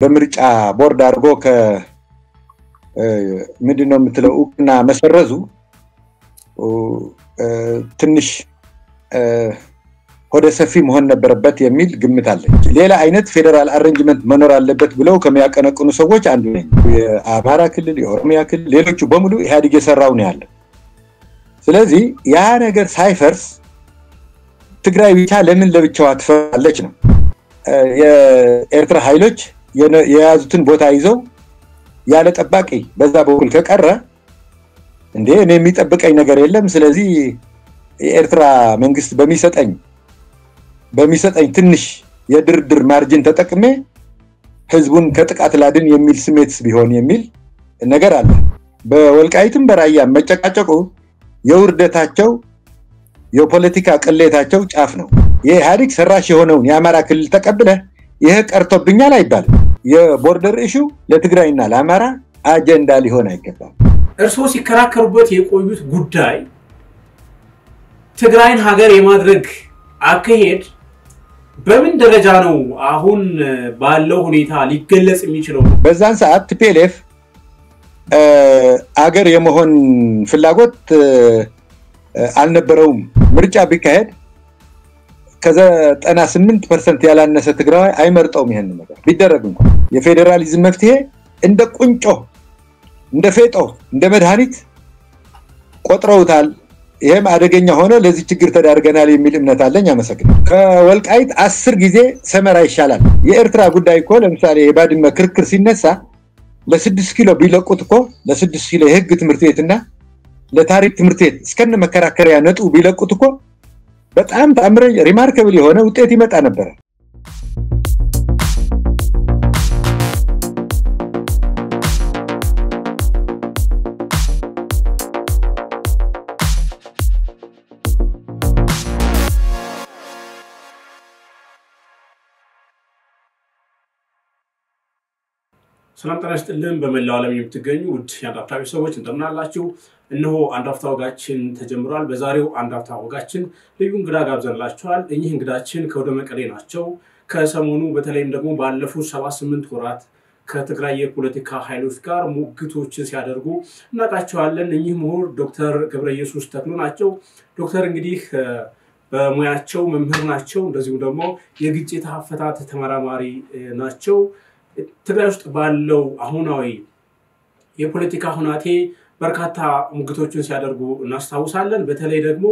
በምርጫ ቦርድ አድርጎ ምንድነው የምትለው እና መሰረዙ ትንሽ ወደ ሰፊ መሆን ነበረበት የሚል ግምት አለ። ሌላ አይነት ፌደራል አሬንጅመንት መኖር አለበት ብለው ከሚያቀነቅኑ ሰዎች አንዱ ነኝ። የአማራ ክልል፣ የኦሮሚያ ክልል፣ ሌሎቹ በሙሉ ኢህአዴግ የሰራው ነው ያለው። ስለዚህ ያ ነገር ሳይፈርስ ትግራይ ብቻ ለምን ለብቻዋ ትፈራለች ነው። የኤርትራ ኃይሎች የያዙትን ቦታ ይዘው ያለ ጠባቂ በዛ በኩል ከቀረ እንዴ እኔ የሚጠብቀኝ ነገር የለም። ስለዚህ የኤርትራ መንግስት በሚሰጠኝ ትንሽ የድርድር ማርጂን ተጠቅሜ ህዝቡን ከጥቃት ላድን የሚል ስሜት ቢሆን የሚል ነገር አለ። በወልቃይትም በራያ መጨቃጨቁ የውርደታቸው የፖለቲካ ቅሌታቸው ጫፍ ነው። የኢህአዴግ ሰራሽ የሆነውን የአማራ ክልል ተቀብለ ይሄ ቀርቶብኛል አይባልም። የቦርደር ኢሹ ለትግራይና ለአማራ አጀንዳ ሊሆን አይገባም። እርሶ ሲከራከሩበት የቆዩት ጉዳይ ትግራይን ሀገር የማድረግ አካሄድ በምን ደረጃ ነው አሁን ባለው ሁኔታ ሊገለጽ የሚችለው? በዛን ሰዓት ቲፒኤልኤፍ አገር የመሆን ፍላጎት አልነበረውም። ምርጫ ቢካሄድ ከ98% ያላነሰ ትግራይ አይመርጠውም። ይሄን ነገር ቢደረግ እንኳን የፌደራሊዝም መፍትሄ እንደ ቁንጮ እንደ ፌጦ እንደ መድኃኒት ቆጥረውታል። ይሄም አደገኛ ሆነ ለዚህ ችግር ተዳርገናል የሚል እምነት አለኝ። አመሰግናለሁ። ከወልቃይት 10 ጊዜ ሰመራ ይሻላል። የኤርትራ ጉዳይ እኮ ለምሳሌ የባድመ ክርክር ሲነሳ ለ6 ኪሎ ቢለቁት እኮ ለ6 ኪሎ የህግ ትምህርት ቤትና ለታሪክ ትምህርት ቤት እስከነ መከራከሪያ ነጥብ ቢለቁት እኮ በጣም ታምረ ሪማርካብል የሆነ ውጤት ይመጣ ነበር። ሰላም ጤና ይስጥልን። በመላው ዓለም የምትገኙ ውድ የአንዳፍታ ሰዎች እንደምን አላችሁ? እነሆ አንዳፍታ ወጋችን ተጀምሯል። በዛሬው አንዳፍታ ወጋችን ልዩ እንግዳ ጋብዘንላችኋል። እኚህ እንግዳችን ከወደ መቀሌ ናቸው። ከሰሞኑ በተለይም ደግሞ ባለፉት 78 ወራት ከትግራይ የፖለቲካ ኃይሎች ጋር ሙግቶችን ሲያደርጉ እናውቃቸዋለን። እኚህ ምሁር ዶክተር ገብረኢየሱስ ተክሉ ናቸው። ዶክተር እንግዲህ በሙያቸው መምህር ናቸው። እንደዚሁም ደግሞ የግጭት አፈታት ተመራማሪ ናቸው። ትግራይ ውስጥ ባለው አሁናዊ የፖለቲካ ሁናቴ በርካታ ሙግቶችን ሲያደርጉ እናስታውሳለን። በተለይ ደግሞ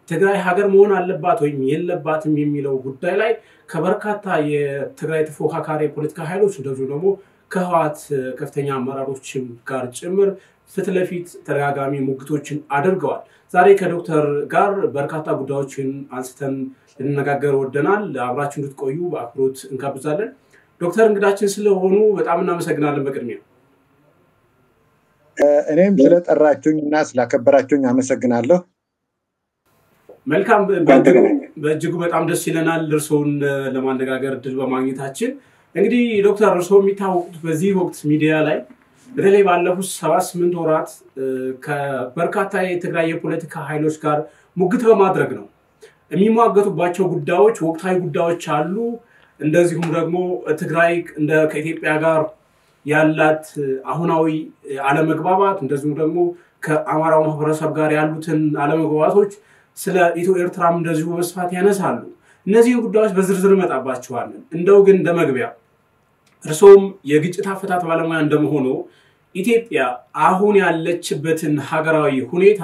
ትግራይ ሀገር መሆን አለባት ወይም የለባትም የሚለው ጉዳይ ላይ ከበርካታ የትግራይ ተፎካካሪ የፖለቲካ ኃይሎች እንደዚሁ ደግሞ ከህወሓት ከፍተኛ አመራሮችም ጋር ጭምር ፊት ለፊት ተደጋጋሚ ሙግቶችን አድርገዋል። ዛሬ ከዶክተር ጋር በርካታ ጉዳዮችን አንስተን ልንነጋገር ወደናል። አብራችሁ እንድትቆዩ በአክብሮት እንጋብዛለን። ዶክተር እንግዳችን ስለሆኑ በጣም እናመሰግናለን። በቅድሚያ እኔም ስለጠራችሁኝና ስላከበራችሁኝ አመሰግናለሁ። መልካም። በእጅጉ በጣም ደስ ይለናል እርሶን ለማነጋገር እድል በማግኘታችን። እንግዲህ ዶክተር እርሶ የሚታወቁት በዚህ ወቅት ሚዲያ ላይ በተለይ ባለፉት 78 ወራት ከበርካታ የትግራይ የፖለቲካ ኃይሎች ጋር ሙግት በማድረግ ነው። የሚሟገቱባቸው ጉዳዮች ወቅታዊ ጉዳዮች አሉ። እንደዚሁም ደግሞ ትግራይ ከኢትዮጵያ ጋር ያላት አሁናዊ አለመግባባት እንደዚሁም ደግሞ ከአማራው ማህበረሰብ ጋር ያሉትን አለመግባባቶች ስለ ኢትዮ ኤርትራም እንደዚሁ በስፋት ያነሳሉ። እነዚህ ጉዳዮች በዝርዝር መጣባቸዋለን። እንደው ግን እንደመግቢያ እርሶም የግጭት አፈታት ባለሙያ እንደመሆኑ ኢትዮጵያ አሁን ያለችበትን ሀገራዊ ሁኔታ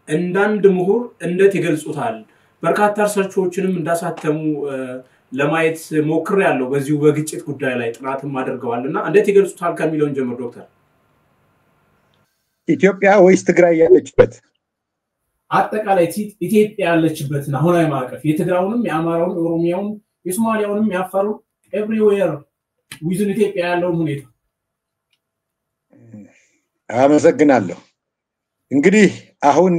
እንዳንድ ምሁር እንዴት ይገልጹታል? በርካታ ሪሰርቾችንም እንዳሳተሙ ለማየት ሞክሬያለሁ። በዚሁ በግጭት ጉዳይ ላይ ጥናትም አድርገዋልና እንዴት ይገልጹታል ከሚለውን ጀምር ዶክተር። ኢትዮጵያ ወይስ ትግራይ ያለችበት? አጠቃላይ ኢትዮጵያ ያለችበትን አሁናዊ ማዕቀፍ የትግራውንም የአማራውን የኦሮሚያውን የሶማሊያውንም ያፋሩ ኤቭሪዌር ዊዝን ኢትዮጵያ ያለውን ሁኔታ። አመሰግናለሁ። እንግዲህ አሁን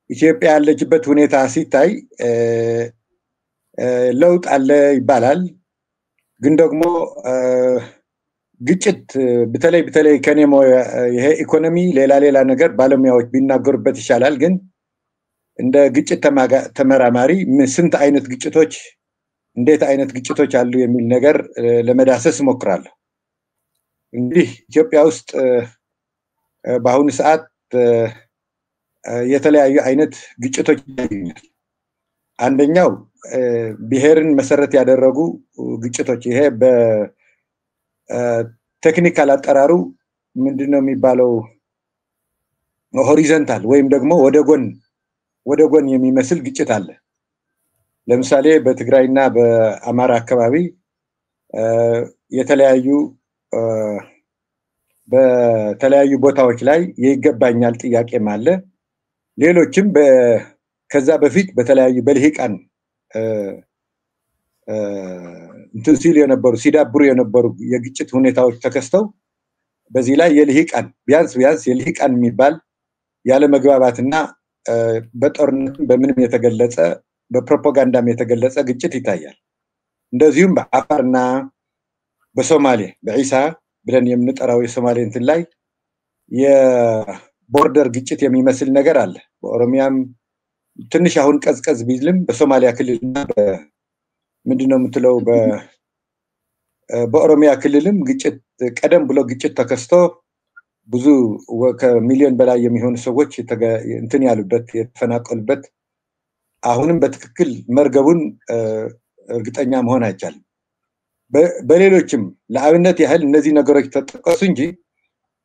ኢትዮጵያ ያለችበት ሁኔታ ሲታይ ለውጥ አለ ይባላል። ግን ደግሞ ግጭት በተለይ ከኔሞ ይሄ ኢኮኖሚ ሌላ ነገር ባለሙያዎች ቢናገሩበት ይሻላል። ግን እንደ ግጭት ተመራማሪ ስንት አይነት ግጭቶች እንዴት አይነት ግጭቶች አሉ የሚል ነገር ለመዳሰስ ሞክራለሁ። እንግዲህ ኢትዮጵያ ውስጥ በአሁኑ ሰዓት የተለያዩ አይነት ግጭቶች ይገኛሉ። አንደኛው ብሔርን መሰረት ያደረጉ ግጭቶች፣ ይሄ በቴክኒካል አጠራሩ ምንድነው የሚባለው ሆሪዞንታል ወይም ደግሞ ወደ ጎን የሚመስል ግጭት አለ። ለምሳሌ በትግራይና በአማራ አካባቢ በተለያዩ ቦታዎች ላይ ይገባኛል ጥያቄም አለ። ሌሎችም ከዛ በፊት በተለያዩ በልሂቃን ሲዳብሩ የነበሩ የግጭት ሁኔታዎች ተከስተው በዚህ ላይ የልሂቃን ቢያንስ የልሂቃን የሚባል ያለ መግባባትና በጦርነትም በምንም የተገለጸ በፕሮፓጋንዳም የተገለጸ ግጭት ይታያል። እንደዚሁም በአፋርና በሶማሌ በኢሳ ብለን የምንጠራው የሶማሌ እንትን ላይ የቦርደር ግጭት የሚመስል ነገር አለ። በኦሮሚያም ትንሽ አሁን ቀዝቀዝ ቢልም በሶማሊያ ክልልና ምንድነው የምትለው በኦሮሚያ ክልልም ግጭት ቀደም ብሎ ግጭት ተከስቶ ብዙ ከሚሊዮን በላይ የሚሆኑ ሰዎች እንትን ያሉበት የተፈናቀሉበት አሁንም በትክክል መርገቡን እርግጠኛ መሆን አይቻልም። በሌሎችም ለአብነት ያህል እነዚህ ነገሮች ተጠቀሱ እንጂ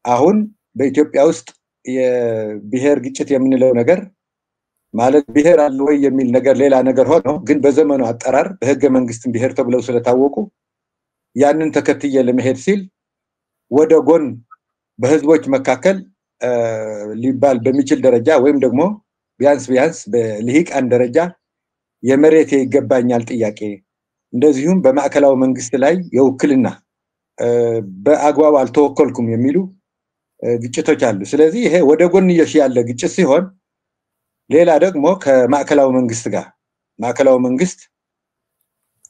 አሁን በኢትዮጵያ ውስጥ የብሔር ግጭት የምንለው ነገር ማለት ብሔር አለ ወይ የሚል ነገር ሌላ ነገር ሆኖ ግን በዘመኑ አጠራር በህገ መንግስት ብሔር ተብለው ስለታወቁ ያንን ተከትየ ለመሄድ ሲል ወደ ጎን በህዝቦች መካከል ሊባል በሚችል ደረጃ ወይም ደግሞ ቢያንስ በልሂቃን ደረጃ የመሬት ይገባኛል ጥያቄ እንደዚሁም በማዕከላዊ መንግስት ላይ የውክልና በአግባብ አልተወከልኩም የሚሉ ግጭቶች አሉ። ስለዚህ ይሄ ወደ ጎንዮሽ ያለ ግጭት ሲሆን ሌላ ደግሞ ከማዕከላዊ መንግስት ጋር ማዕከላዊ መንግስት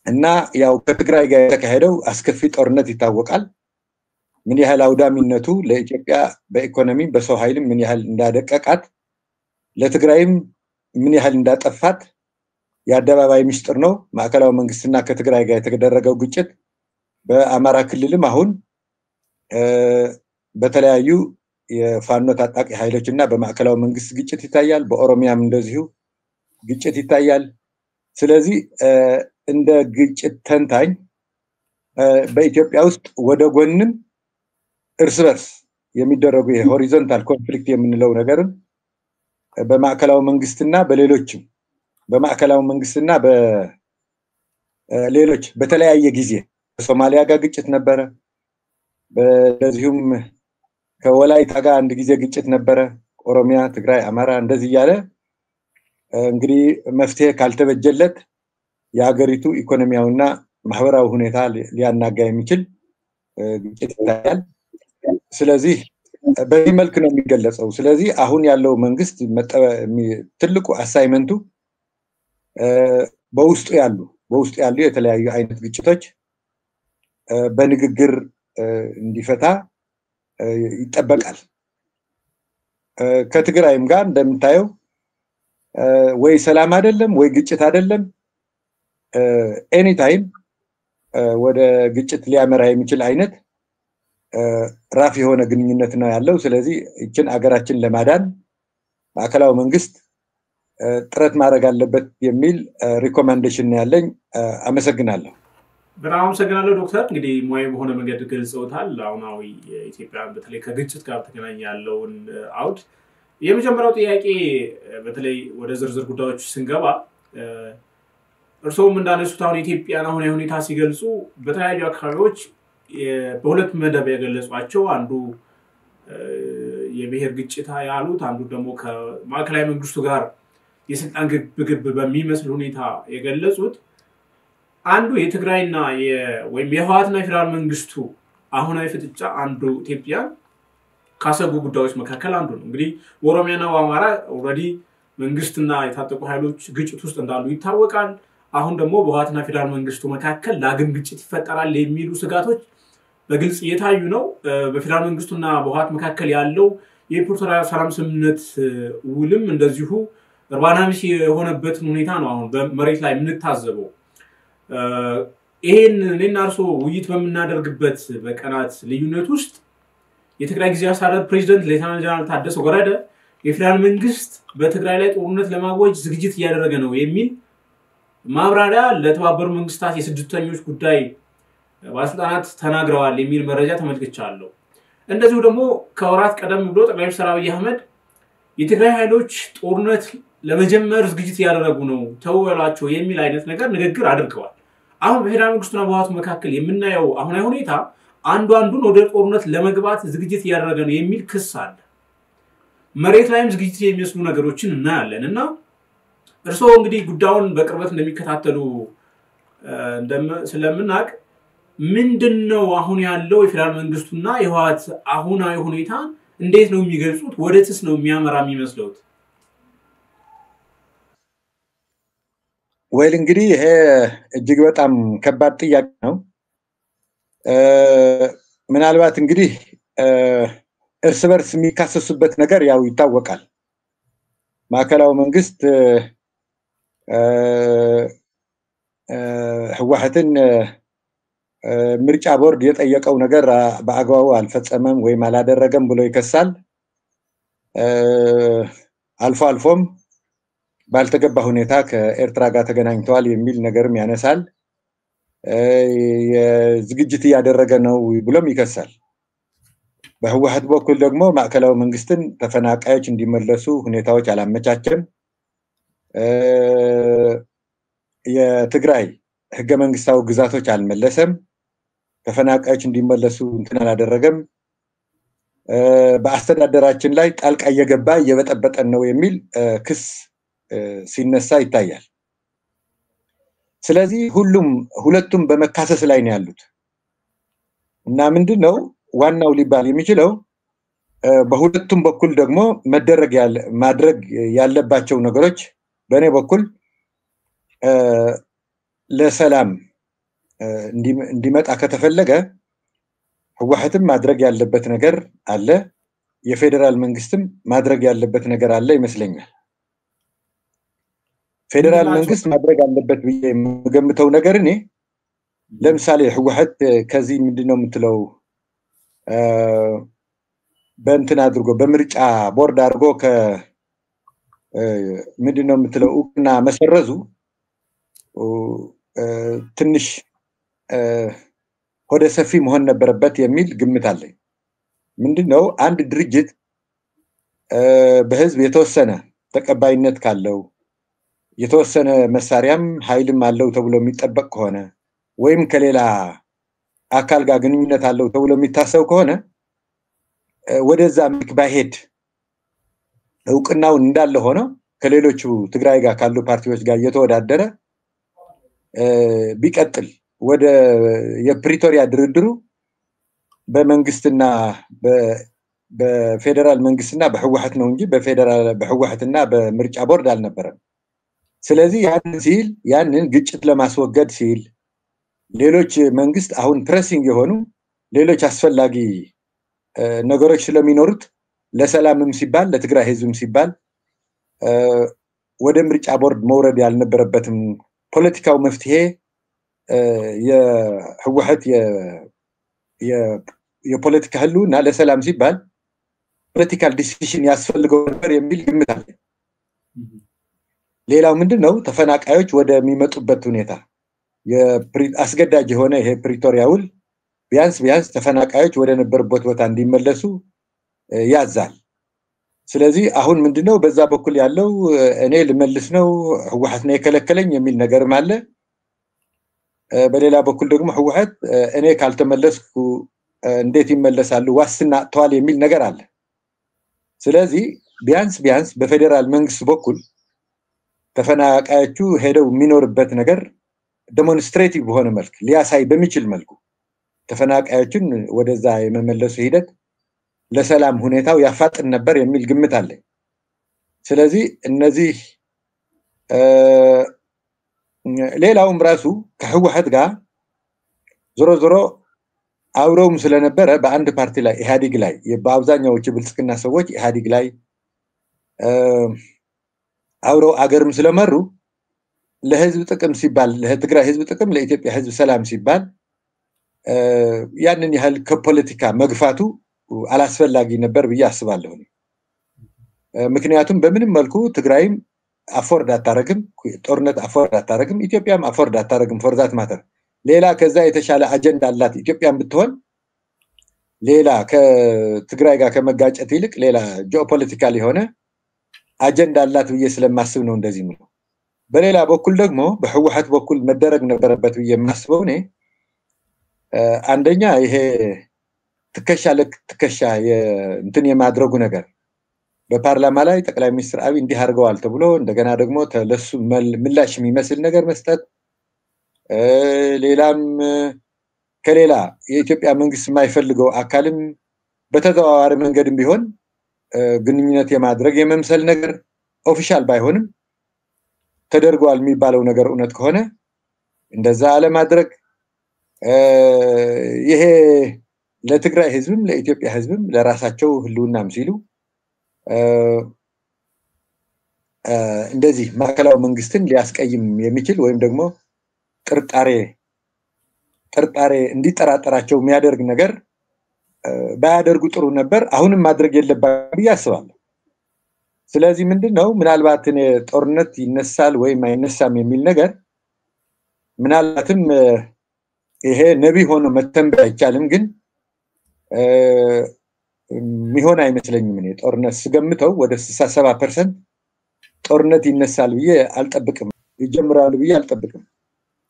እና ያው ከትግራይ ጋር የተካሄደው አስከፊ ጦርነት ይታወቃል። ምን ያህል አውዳሚነቱ ለኢትዮጵያ በኢኮኖሚ በሰው ኃይልም ምን ያህል እንዳደቀቃት ለትግራይም ምን ያህል እንዳጠፋት የአደባባይ ምስጢር ነው። ማዕከላዊ መንግስትና ከትግራይ ጋር የተደረገው ግጭት በአማራ ክልልም አሁን በተለያዩ የፋኖ ታጣቂ ኃይሎችና በማዕከላዊ መንግስት ግጭት ይታያል። በኦሮሚያም እንደዚሁ ግጭት ይታያል። ስለዚህ እንደ ግጭት ተንታኝ በኢትዮጵያ ውስጥ ወደ ጎንም እርስ በርስ የሚደረጉ የሆሪዞንታል ኮንፍሊክት የምንለው ነገርን በማዕከላዊ መንግስትና በሌሎችም በማዕከላዊ መንግስትና በሌሎች በተለያየ ጊዜ ከሶማሊያ ጋር ግጭት ነበረ። በዚሁም ከወላይታ ጋር አንድ ጊዜ ግጭት ነበረ። ኦሮሚያ፣ ትግራይ፣ አማራ እንደዚህ ያለ እንግዲህ መፍትሄ ካልተበጀለት የሀገሪቱ ኢኮኖሚያዊና ማህበራዊ ሁኔታ ሊያናጋ የሚችል ግጭት ይታያል። ስለዚህ በዚህ መልክ ነው የሚገለጸው። ስለዚህ አሁን ያለው መንግስት ትልቁ አሳይመንቱ በውስጡ ያሉ የተለያዩ አይነት ግጭቶች በንግግር እንዲፈታ ይጠበቃል። ከትግራይም ጋር እንደምታየው ወይ ሰላም አይደለም ወይ ግጭት አይደለም ኤኒ ታይም ወደ ግጭት ሊያመራ የሚችል አይነት ራፍ የሆነ ግንኙነት ነው ያለው። ስለዚህ እችን አገራችን ለማዳን ማዕከላዊ መንግስት ጥረት ማድረግ አለበት የሚል ሪኮመንዴሽን ነው ያለኝ። አመሰግናለሁ። በጣም አመሰግናለሁ ዶክተር። እንግዲህ ሙያዊ በሆነ መንገድ ገልጸውታል። አሁናዊ ኢትዮጵያ በተለይ ከግጭት ጋር ተገናኝ ያለውን አውድ የመጀመሪያው ጥያቄ በተለይ ወደ ዝርዝር ጉዳዮች ስንገባ እርሶም እንዳነሱት አሁን ኢትዮጵያን አሁን ሁኔታ ሲገልጹ በተለያዩ አካባቢዎች በሁለት መደብ የገለጿቸው አንዱ የብሔር ግጭት ያሉት አንዱ ደግሞ ከማዕከላዊ መንግስቱ ጋር የስልጣን ግብግብ በሚመስል ሁኔታ የገለጹት አንዱ የትግራይና ወይም የህወሓትና የፌደራል መንግስቱ አሁናዊ ፍጥጫ አንዱ ኢትዮጵያ ካሰጉ ጉዳዮች መካከል አንዱ ነው። እንግዲህ በኦሮሚያና በአማራ ኦልሬዲ መንግስትና የታጠቁ ኃይሎች ግጭት ውስጥ እንዳሉ ይታወቃል። አሁን ደግሞ በህወሓትና ፌደራል መንግስቱ መካከል ዳግም ግጭት ይፈጠራል የሚሉ ስጋቶች በግልጽ እየታዩ ነው። በፌደራል መንግስቱና በህወሓት መካከል ያለው የፕሪቶሪያ ሰላም ስምምነት ውልም እንደዚሁ እርባና ቢስ የሆነበትን ሁኔታ ነው አሁን በመሬት ላይ የምንታዘበው። ይሄን እኔና እርሶ ውይይት በምናደርግበት በቀናት ልዩነት ውስጥ የትግራይ ጊዜያዊ አስተዳደር ፕሬዝዳንት ሌተናንት ጀነራል ታደሰ ወረደ የፌደራል መንግስት በትግራይ ላይ ጦርነት ለማወጅ ዝግጅት እያደረገ ነው የሚል ማብራሪያ ለተባበሩ መንግስታት የስደተኞች ጉዳይ ባለስልጣናት ተናግረዋል የሚል መረጃ ተመልክቻለሁ። እንደዚሁ ደግሞ ከወራት ቀደም ብሎ ጠቅላይ ሚኒስትር አብይ አህመድ የትግራይ ኃይሎች ጦርነት ለመጀመር ዝግጅት እያደረጉ ነው ተወሏቸው የሚል አይነት ነገር ንግግር አድርገዋል። አሁን በፌደራል መንግስቱና በህወሓቱ መካከል የምናየው አሁን ሁኔታ አንዱን ወደ ጦርነት ለመግባት ዝግጅት እያደረገ ነው የሚል ክስ አለ። መሬት ላይም ዝግጅት የሚመስሉ ነገሮችን እናያለን እና እርስዎ እንግዲህ ጉዳዩን በቅርበት እንደሚከታተሉ ስለምናቅ ምንድነው አሁን ያለው የፌደራል መንግስቱና የህወሓት አሁናዊ ሁኔታ እንዴት ነው የሚገልጹት? ወደትስ ነው የሚያመራ የሚመስለው? ወይል እንግዲህ ይሄ እጅግ በጣም ከባድ ጥያቄ ነው። ምናልባት እንግዲህ እርስ በርስ የሚካሰሱበት ነገር ያው ይታወቃል። ማዕከላዊ መንግስት ህወሓትን ምርጫ ቦርድ የጠየቀው ነገር በአግባቡ አልፈጸመም ወይም አላደረገም ብሎ ይከሳል። አልፎ አልፎም ባልተገባ ሁኔታ ከኤርትራ ጋር ተገናኝተዋል የሚል ነገርም ያነሳል። የዝግጅት እያደረገ ነው ብሎም ይከሳል። በህወሓት በኩል ደግሞ ማዕከላዊ መንግስትን ተፈናቃዮች እንዲመለሱ ሁኔታዎች አላመቻቸም። የትግራይ ህገ መንግስታዊ ግዛቶች አልመለሰም። ተፈናቃዮች እንዲመለሱ እንትን አላደረገም። በአስተዳደራችን ላይ ጣልቃ እየገባ እየበጠበጠን ነው የሚል ክስ ሲነሳ ይታያል። ስለዚህ ሁለቱም በመካሰስ ላይ ነው ያሉት እና ምንድነው ዋናው ሊባል የሚችለው በሁለቱም በኩል ደግሞ ማድረግ ያለባቸው ነገሮች በእኔ በኩል ለሰላም እንዲመጣ ከተፈለገ ህወሓትም ማድረግ ያለበት ነገር አለ፣ የፌደራል መንግስትም ማድረግ ያለበት ነገር አለ ይመስለኛል። ፌደራል መንግስት ማድረግ ያለበት ብዬ የምገምተው ነገር እኔ ለምሳሌ ህወሓት ከዚህ ምንድነው የምትለው በእንትን አድርጎ በምርጫ ቦርድ አድርጎ ምንድነው የምትለው እውቅና መሰረዙ ትንሽ ወደ ሰፊ መሆን ነበረበት የሚል ግምት አለኝ። ምንድነው አንድ ድርጅት በህዝብ የተወሰነ ተቀባይነት ካለው የተወሰነ መሳሪያም ኃይልም አለው ተብሎ የሚጠበቅ ከሆነ ወይም ከሌላ አካል ጋር ግንኙነት አለው ተብሎ የሚታሰብ ከሆነ ወደዛ ባይሄድ እውቅናው እንዳለ ሆኖ ከሌሎቹ ትግራይ ጋር ካሉ ፓርቲዎች ጋር እየተወዳደረ ቢቀጥል ወደ የፕሪቶሪያ ድርድሩ በመንግስትና በፌደራል መንግስትና በህወሓት ነው እንጂ በህወሓትና በምርጫ ቦርድ አልነበረም። ስለዚህ ያንን ግጭት ለማስወገድ ሲል ሌሎች መንግስት አሁን ፕሬሲንግ የሆኑ ሌሎች አስፈላጊ ነገሮች ስለሚኖሩት ለሰላምም ሲባል ለትግራይ ህዝብም ሲባል ወደ ምርጫ ቦርድ መውረድ ያልነበረበትም ፖለቲካው መፍትሄ የህወሓት የፖለቲካ ህልውና ለሰላም ሲባል ፖለቲካል ዲሲዥን ያስፈልገው ነበር የሚል ግምት አለ። ሌላው ምንድነው ተፈናቃዮች ወደሚመጡበት ሁኔታ አስገዳጅ የሆነ ይሄ ፕሪቶሪያ ውል ቢያንስ ተፈናቃዮች ወደ ነበሩበት ቦታ እንዲመለሱ ያዛል። ስለዚህ አሁን ምንድነው በዛ በኩል ያለው እኔ ልመልስ ነው ህወሓት ነው የከለከለኝ የሚል ነገርም አለ። በሌላ በኩል ደግሞ ህወሓት እኔ ካልተመለስኩ እንዴት ይመለሳሉ ዋስትና አጥተዋል የሚል ነገር አለ። ስለዚህ ቢያንስ በፌደራል መንግስት በኩል ተፈናቃዮቹ ሄደው የሚኖርበት ነገር ዴሞንስትሬቲቭ በሆነ መልክ ሊያሳይ በሚችል መልኩ ተፈናቃዮችን ወደዛ የመመለሱ ሂደት ለሰላም ሁኔታው ያፋጥን ነበር የሚል ግምት አለ። ስለዚህ እነዚህ ሌላውም ራሱ ከህወሓት ጋር ዞሮ አብረውም ስለነበረ በአንድ ፓርቲ ላይ ኢህአዴግ ላይ በአብዛኛዎቹ ብልጽግና ሰዎች ኢህአዴግ ላይ አብረው አገርም ስለመሩ ለህዝብ ጥቅም ሲባል ለትግራይ ህዝብ ጥቅም ለኢትዮጵያ ህዝብ ሰላም ሲባል ያንን ያህል ከፖለቲካ መግፋቱ አላስፈላጊ ነበር ብዬ አስባለሁ። ምክንያቱም በምንም መልኩ ትግራይም አፎርድ አታረግም ጦርነት አፎርድ አታረግም ኢትዮጵያም አፎርድ አታረግም ፎር ዛት ማተር ሌላ ከዛ የተሻለ አጀንዳ አላት ኢትዮጵያም ብትሆን ሌላ ከትግራይ ጋር ከመጋጨት ይልቅ ሌላ ጂኦፖለቲካል የሆነ አጀንዳ አላት ብዬ ስለማስብ ነው እንደዚህ ነው። በሌላ በኩል ደግሞ በህወሓት በኩል መደረግ ነበረበት ብዬ የማስበው እኔ አንደኛ ይሄ ትከሻ ለትከሻ እንትን የማድረጉ ነገር በፓርላማ ላይ ጠቅላይ ሚኒስትር አብይ እንዲህ አድርገዋል ተብሎ እንደገና ደግሞ ለሱ ምላሽ የሚመስል ነገር መስጠት ሌላም ከሌላ የኢትዮጵያ መንግስት የማይፈልገው አካልም በተዘዋዋሪ መንገድም ቢሆን ግንኙነት የማድረግ የመምሰል ነገር ኦፊሻል ባይሆንም ተደርጓል የሚባለው ነገር እውነት ከሆነ እንደዛ አለማድረግ ይሄ ለትግራይ ህዝብም ለኢትዮጵያ ህዝብም ለራሳቸው ህልውናም ሲሉ እንደዚህ ማዕከላዊ መንግስትን ሊያስቀይም የሚችል ወይም ደግሞ ጥርጣሬ እንዲጠራጠራቸው የሚያደርግ ነገር ባያደርጉ ጥሩ ነበር። አሁንም ማድረግ የለባቸውም ብዬ አስባለሁ። ስለዚህ ምንድነው ምናልባት ጦርነት ይነሳል ወይም አይነሳም የሚል ነገር ምናልባትም ይሄ ነቢ ሆኖ መተንበይ አይቻልም ግን ሚሆን አይመስለኝም። እኔ ጦርነት ስገምተው ወደ 67% ጦርነት ይነሳል ብዬ አልጠብቅም ይጀምራል ብዬ አልጠብቅም።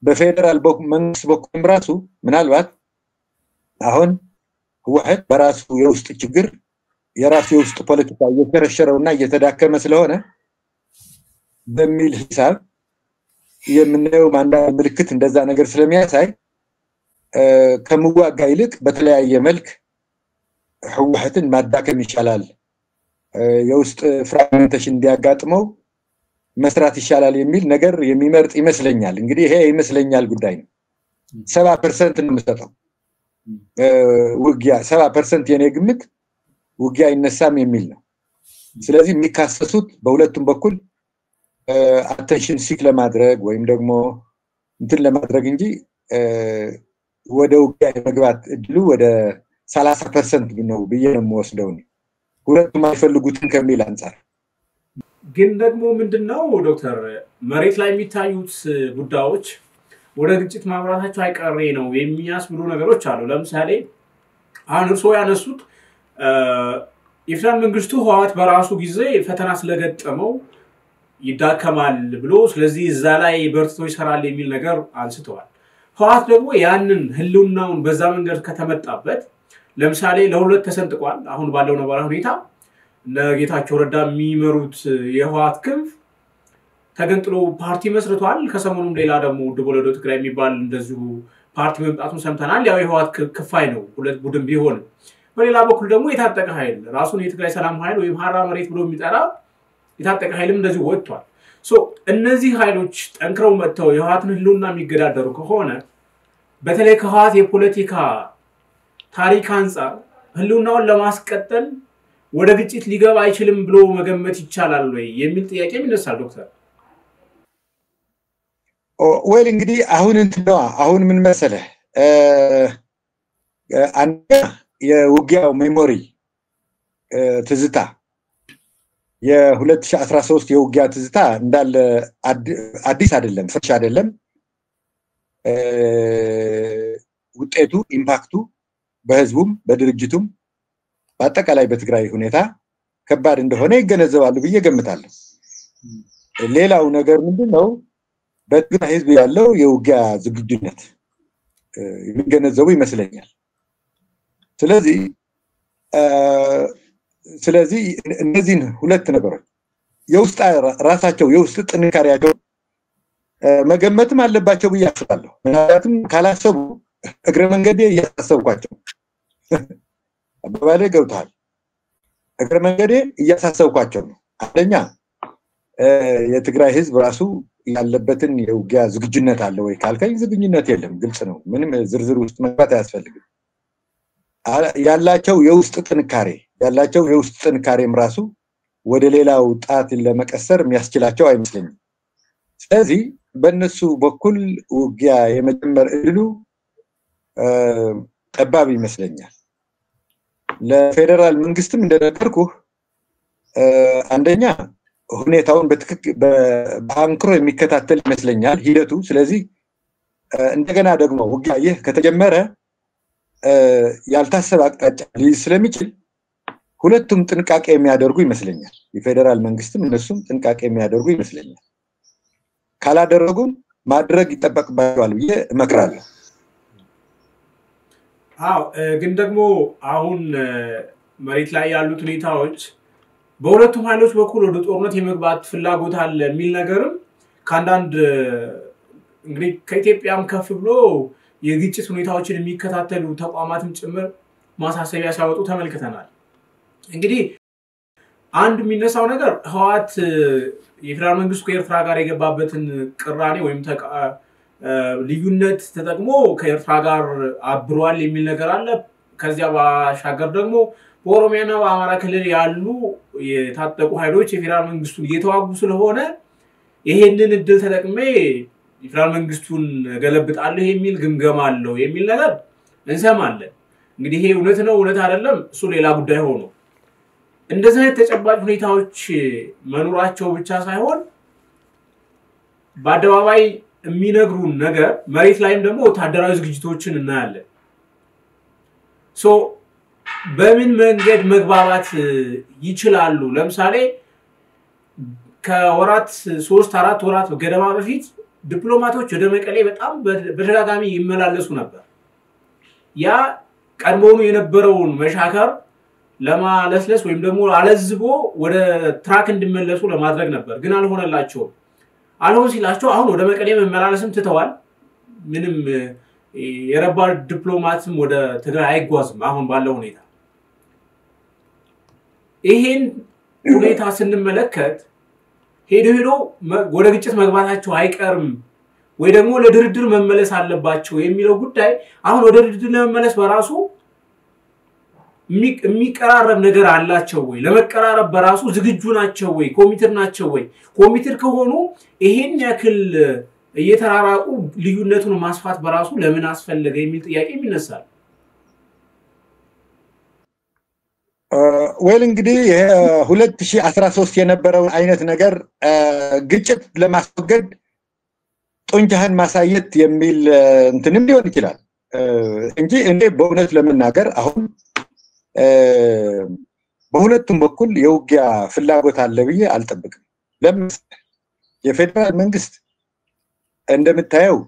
በፌደራል መንግስት በኩል ራሱ ምናልባት አሁን ህወሓት በራሱ የውስጥ ችግር የራሱ የውስጥ ፖለቲካ እየተረሸረውና እየተዳከመ ስለሆነ በሚል ሂሳብ የምናየው አንዳንድ ምልክት እንደዛ ነገር ስለሚያሳይ ከመዋጋ ይልቅ በተለያየ መልክ ህወሓትን ማዳከም ይቻላል የውስጥ ፍራግመንቴሽን እንዲያጋጥመው መስራት ይቻላል የሚል ነገር የሚመርጥ ይመስለኛል። እንግዲህ ይሄ ይመስለኛል ጉዳይ ነው። 70% ነው የምሰጠው ውጊያ 70% የኔ ግምት ውጊያ ይነሳም የሚል ነው። ስለዚህ የሚካሰሱት በሁለቱም በኩል አቴንሽን ሲክ ለማድረግ ወይም ደግሞ እንትን ለማድረግ እንጂ ወደ ውጊያ የመግባት እድሉ ወደ 30% ነው ብዬ ነው የምወስደው። ሁለቱም አይፈልጉትም ከሚል አንፃር ግን ደግሞ ምንድነው ዶክተር መሬት ላይ የሚታዩት ጉዳዮች ወደ ግጭት ማብራታቸው አይቀሬ ነው የሚያስብሉ ነገሮች አሉ። ለምሳሌ አሁን እርሶ ያነሱት የፌደራል መንግስቱ ህወሓት በራሱ ጊዜ ፈተና ስለገጠመው ይዳከማል ብሎ ስለዚህ እዛ ላይ በርትቶ ይሰራል የሚል ነገር አንስተዋል። ህወሓት ደግሞ ያንን ህልውናውን በዛ መንገድ ከተመጣበት ለምሳሌ ለሁለት ተሰንጥቋል። አሁን ባለው ነባራዊ ሁኔታ ለጌታቸው ረዳ የሚመሩት የህወሓት ክንፍ ተገንጥሎ ፓርቲ መስርቷል። ከሰሞኑም ሌላ ደግሞ ደቦለዶ ትግራይ የሚባል እንደዚሁ ፓርቲ መምጣቱን ሰምተናል። ያው የህወሓት ክፋይ ነው ሁለት ቡድን ቢሆን። በሌላ በኩል ደግሞ የታጠቀ ኃይል ራሱን የትግራይ ሰላም ኃይል ወይም ሀራ መሬት ብሎ የሚጠራ የታጠቀ ኃይልም እንደዚሁ ወጥቷል። እነዚህ ኃይሎች ጠንክረው መጥተው የህወሓትን ህልውና የሚገዳደሩ ከሆነ በተለይ ከህወሓት የፖለቲካ ታሪክ አንፃር ህልውናውን ለማስቀጠል ወደ ግጭት ሊገባ አይችልም ብሎ መገመት ይቻላል ወይ የሚል ጥያቄ ይነሳል ዶክተር። ወይ እንግዲህ አሁን ምን መሰለህ አንተ የውጊያው ሜሞሪ ትዝታ የ2013 የውጊያ ትዝታ እንዳለ አዲስ አይደለም ፍርሽ አይደለም ውጤቱ ኢምፓክቱ በህዝቡም በድርጅቱም በአጠቃላይ በትግራይ ሁኔታ ከባድ እንደሆነ ይገነዘባሉ ብዬ ገምታለሁ። ሌላው ነገር ምንድነው በትግራይ ህዝብ ያለው የውጊያ ዝግጁነት የሚገነዘቡ ይመስለኛል። ስለዚህ እነዚህን ሁለት ነገሮች የውስጥ ራሳቸው የውስጥ ጥንካሬያቸው መገመትም አለባቸው ብዬ አስባለሁ። ምክንያቱም ካላሰቡ እግረ መንገዴ እያሳሰብኳቸው አባባሌ ገብቷል። እግረ መንገዴ እያሳሰብኳቸው ነው። አንደኛ የትግራይ ህዝብ ራሱ ያለበትን የውጊያ ዝግጁነት አለ ወይ ካልከኝ ዝግጁነት የለም፣ ግልጽ ነው። ምንም ዝርዝር ውስጥ መግባት አያስፈልግም። ያላቸው የውስጥ ጥንካሬም ራሱ ወደ ሌላው ጣት ለመቀሰር የሚያስችላቸው አይመስለኝም። ስለዚህ በእነሱ በኩል ውጊያ የመጀመር እድሉ ጠባብ ይመስለኛል። ለፌደራል መንግስትም እንደነገርኩህ አንደኛ ሁኔታውን በአንክሮ የሚከታተል ይመስለኛል ሂደቱ። ስለዚህ እንደገና ደግሞ ውጊያ ይህ ከተጀመረ ያልታሰበ አቅጣጫ ሊይዝ ስለሚችል ሁለቱም ጥንቃቄ የሚያደርጉ ይመስለኛል። የፌደራል መንግስትም እነሱም ጥንቃቄ የሚያደርጉ ይመስለኛል። ካላደረጉም ማድረግ ይጠበቅባቸዋል ብዬ እመክራለሁ። ግን ደግሞ አሁን መሬት ላይ ያሉት ሁኔታዎች በሁለቱም ኃይሎች በኩል ወደ ጦርነት የመግባት ፍላጎት አለ የሚል ነገርም ከአንዳንድ እንግዲህ ከኢትዮጵያም ከፍ ብሎ የግጭት ሁኔታዎችን የሚከታተሉ ተቋማትም ጭምር ማሳሰቢያ ሲያወጡ ተመልክተናል። እንግዲህ አንድ የሚነሳው ነገር ህወሓት የፌደራል መንግስቱ ከኤርትራ ጋር የገባበትን ቅራኔ ወይም ልዩነት ተጠቅሞ ከኤርትራ ጋር አብሯል የሚል ነገር አለ። ከዚያ ባሻገር ደግሞ በኦሮሚያና በአማራ ክልል ያሉ የታጠቁ ኃይሎች የፌደራል መንግስቱን እየተዋጉ ስለሆነ ይሄንን እድል ተጠቅሜ የፌደራል መንግስቱን ገለብጣለሁ የሚል ግምገማ አለው የሚል ነገር እንሰማለን። እንግዲህ ይሄ እውነት ነው እውነት አይደለም እሱ ሌላ ጉዳይ ሆኖ እንደዚህ አይነት ተጨባጭ ሁኔታዎች መኖራቸው ብቻ ሳይሆን በአደባባይ የሚነግሩን ነገር መሬት ላይም ደግሞ ወታደራዊ ዝግጅቶችን እናያለን። በምን መንገድ መግባባት ይችላሉ? ለምሳሌ ከወራት 3-4 ወራት ገደማ በፊት ዲፕሎማቶች ወደ መቀሌ በጣም በተደጋጋሚ ይመላለሱ ነበር። ያ ቀድሞውኑ የነበረውን መሻከር ለማለስለስ ወይም ደግሞ አለዝቦ ወደ ትራክ እንዲመለሱ ለማድረግ ነበር። ግን አልሆነላቸውም። አልሆን ሲላቸው አሁን ወደ መቀሌ መመላለስም ትተዋል። ምንም የረባ ዲፕሎማትም ወደ ትግራይ አይጓዝም አሁን ባለው ሁኔታ። ይሄን ሁኔታ ስንመለከት ሄዶ ወደ ግጭት መግባታቸው አይቀርም ወይ ደግሞ ለድርድር መመለስ አለባቸው የሚለው ጉዳይ አሁን ወደ ድርድር ለመመለስ በራሱ የሚቀራረብ ነገር አላቸው ወይ? ለመቀራረብ በራሱ ዝግጁ ናቸው ወይ? ኮሚትድ ናቸው ወይ? ኮሚትድ ከሆኑ ይሄን ያክል እየተራራቁ ልዩነቱን ማስፋት በራሱ ለምን አስፈለገ የሚል ጥያቄ ይነሳል። ወል እንግዲህ 2013 የነበረው አይነት ነገር ግጭት ለማስወገድ ጡንቻህን ማሳየት የሚል እንትንም ሊሆን ይችላል እንጂ እንዴ በእውነት ለመናገር አሁን በሁለቱም በኩል የውጊያ ፍላጎት አለ ብዬ አልጠብቅም። ለምን የፌደራል መንግስት እንደምታየው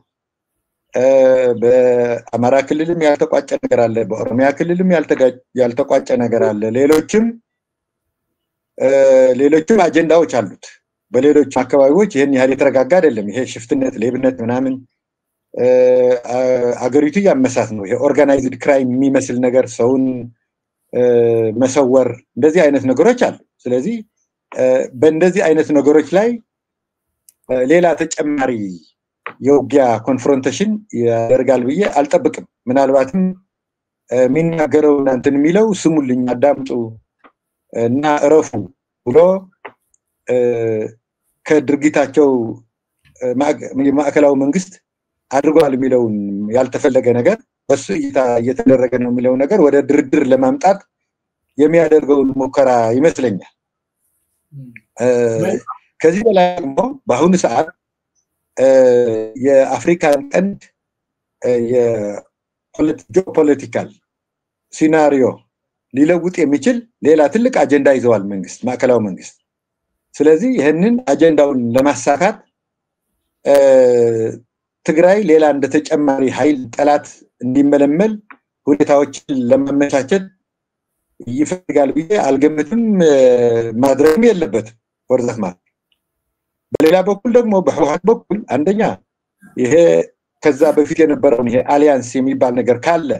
በአማራ ክልልም ያልተቋጨ ነገር አለ፣ በኦሮሚያ ክልልም ያልተቋጨ ነገር አለ። ሌሎችም አጀንዳዎች አሉት። በሌሎች አካባቢዎች ይሄን ያህል የተረጋጋ አይደለም። ይሄ ሽፍትነት፣ ሌብነት ምናምን አገሪቱ ያመሳት ነው። ይሄ ኦርጋናይዝድ ክራይም የሚመስል ነገር ሰውን መሰወር እንደዚህ አይነት ነገሮች አሉ። ስለዚህ በእንደዚህ አይነት ነገሮች ላይ ሌላ ተጨማሪ የውጊያ ኮንፍሮንቴሽን ያደርጋል ብዬ አልጠብቅም። ምናልባትም የሚናገረው እንትን የሚለው ስሙልኝ አዳምጡ እና እረፉ ብሎ ከድርጊታቸው ማዕከላዊ መንግስት አድርጓል የሚለውን ያልተፈለገ ነገር በሱ እየተደረገ ነው የሚለው ነገር ወደ ድርድር ለማምጣት የሚያደርገውን ሙከራ ይመስለኛል። ከዚህ በላይ ደግሞ በአሁኑ ሰዓት የአፍሪካን ቀንድ የጂኦፖለቲካል ሲናሪዮ ሊለውጥ የሚችል ሌላ ትልቅ አጀንዳ ይዘዋል መንግስት፣ ማዕከላዊ መንግስት። ስለዚህ ይህንን አጀንዳውን ለማሳካት ትግራይ ሌላ እንደ ተጨማሪ ኃይል ጠላት እንዲመለመል ሁኔታዎችን ለማመቻቸት ይፈልጋል ብዬ አልገምትም። ማድረግም የለበትም ወርዛት ማለት። በሌላ በኩል ደግሞ በህወሓት በኩል አንደኛ ይሄ ከዛ በፊት የነበረውን ይሄ አሊያንስ የሚባል ነገር ካለ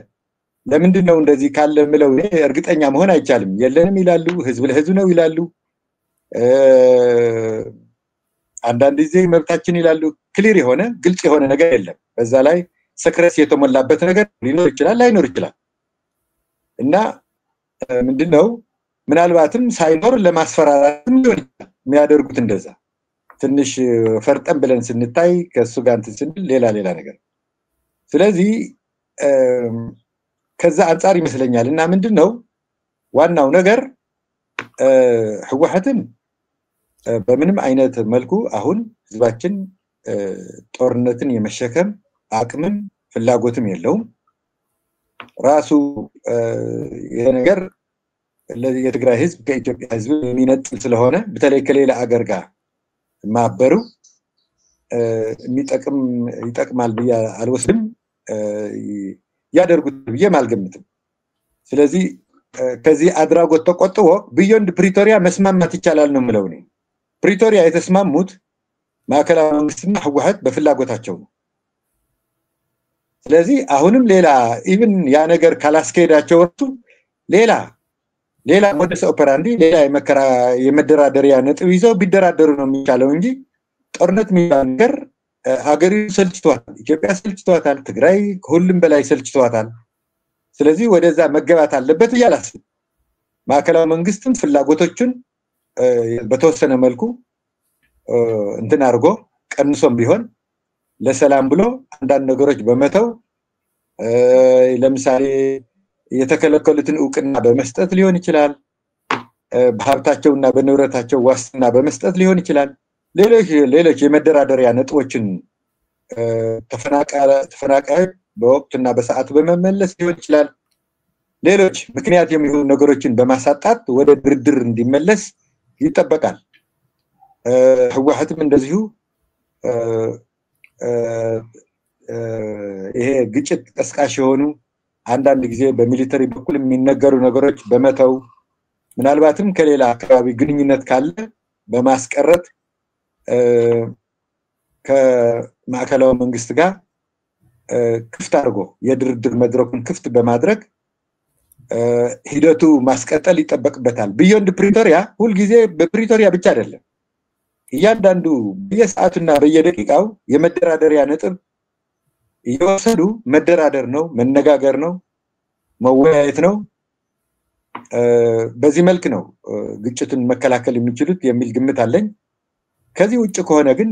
ለምንድነው እንደዚህ ካለ ምለው እኔ እርግጠኛ መሆን አይቻልም። የለንም ይላሉ፣ ህዝብ ለህዝብ ነው ይላሉ። አንዳንድ ጊዜ መብታችን ይላሉ። ክሊር የሆነ ግልጽ የሆነ ነገር የለም። በዛ ላይ ሰክረስ የተሞላበት ነገር ሊኖር ይችላል ላይኖር ይችላል እና ምንድነው ምናልባትም ሳይኖር ለማስፈራራትም ሊሆን ይችላል የሚያደርጉት እንደዛ። ትንሽ ፈርጠም ብለን ስንታይ ከሱ ጋር እንትን ስንል ሌላ ነገር ስለዚህ ከዛ አንፃር ይመስለኛል እና ምንድነው ዋናው ነገር ህወሓትን በምንም አይነት መልኩ አሁን ህዝባችን ጦርነትን የመሸከም አቅምም ፍላጎትም የለውም ራሱ የነገር የትግራይ ህዝብ ከኢትዮጵያ ህዝብ የሚነጥል ስለሆነ በተለይ ከሌላ አገር ጋር ማበሩ ይጠቅማል ብዬ አልወስድም ያደርጉት ብዬ ማልገምትም ስለዚህ ከዚህ አድራጎት ተቆጥቦ ቢዮንድ ፕሪቶሪያ መስማማት ይቻላል ነው ምለው ነው ፕሪቶሪያ የተስማሙት ማዕከላዊ መንግስትና ህወሓት በፍላጎታቸው ነው ስለዚህ አሁንም ሌላ ኢቭን ያ ነገር ካላስከሄዳቸው ወጡ ሌላ ሞደስ ኦፐራንዲ ሌላ የመደራደሪያ ነጥብ ይዘው ቢደራደሩ ነው የሚቻለው እንጂ ጦርነት የሚባል ነገር ሀገሪቱ ሰልችቷታል ኢትዮጵያ ሰልችቷታል ትግራይ ሁሉም በላይ ሰልችቷታል ስለዚህ ወደዛ መገባት አለበት ይላልስ ማዕከላዊ መንግስትም ፍላጎቶችን በተወሰነ መልኩ እንትን አርጎ ቀንሶም ቢሆን ለሰላም ብሎ አንዳንድ ነገሮች በመተው ለምሳሌ የተከለከሉትን ዕውቅና በመስጠት ሊሆን ይችላል በሀብታቸውና በንብረታቸው ዋስትና በመስጠት ሊሆን ይችላል ሌሎች የመደራደሪያ ነጥቦችን ተፈናቃይ በወቅቱና በሰዓት በመመለስ ሊሆን ይችላል ሌሎች ምክንያት የሚሆኑ ነገሮችን በማሳጣት ወደ ድርድር እንዲመለስ ይጠበቃል ህወሓትም እንደዚሁ ይሄ ግጭት ቀስቃሽ የሆኑ አንዳንድ ጊዜ በሚሊተሪ በኩል የሚነገሩ ነገሮች በመተው ምናልባትም ከሌላ አካባቢ ግንኙነት ካለ በማስቀረት ከማዕከላዊ መንግስት ጋር ክፍት አድርጎ የድርድር መድረኩን ክፍት በማድረግ ሂደቱ ማስቀጠል ይጠበቅበታል ቢዮንድ ፕሪቶሪያ ሁሉ ጊዜ በፕሪቶሪያ ብቻ አይደለም እያንዳንዱ በየሰዓቱና በየደቂቃው የመደራደሪያ ነጥብ እየወሰዱ መደራደር ነው መነጋገር ነው መወያየት ነው በዚህ መልክ ነው ግጭትን መከላከል የሚችሉት የሚል ግምት አለኝ ከዚህ ውጭ ከሆነ ግን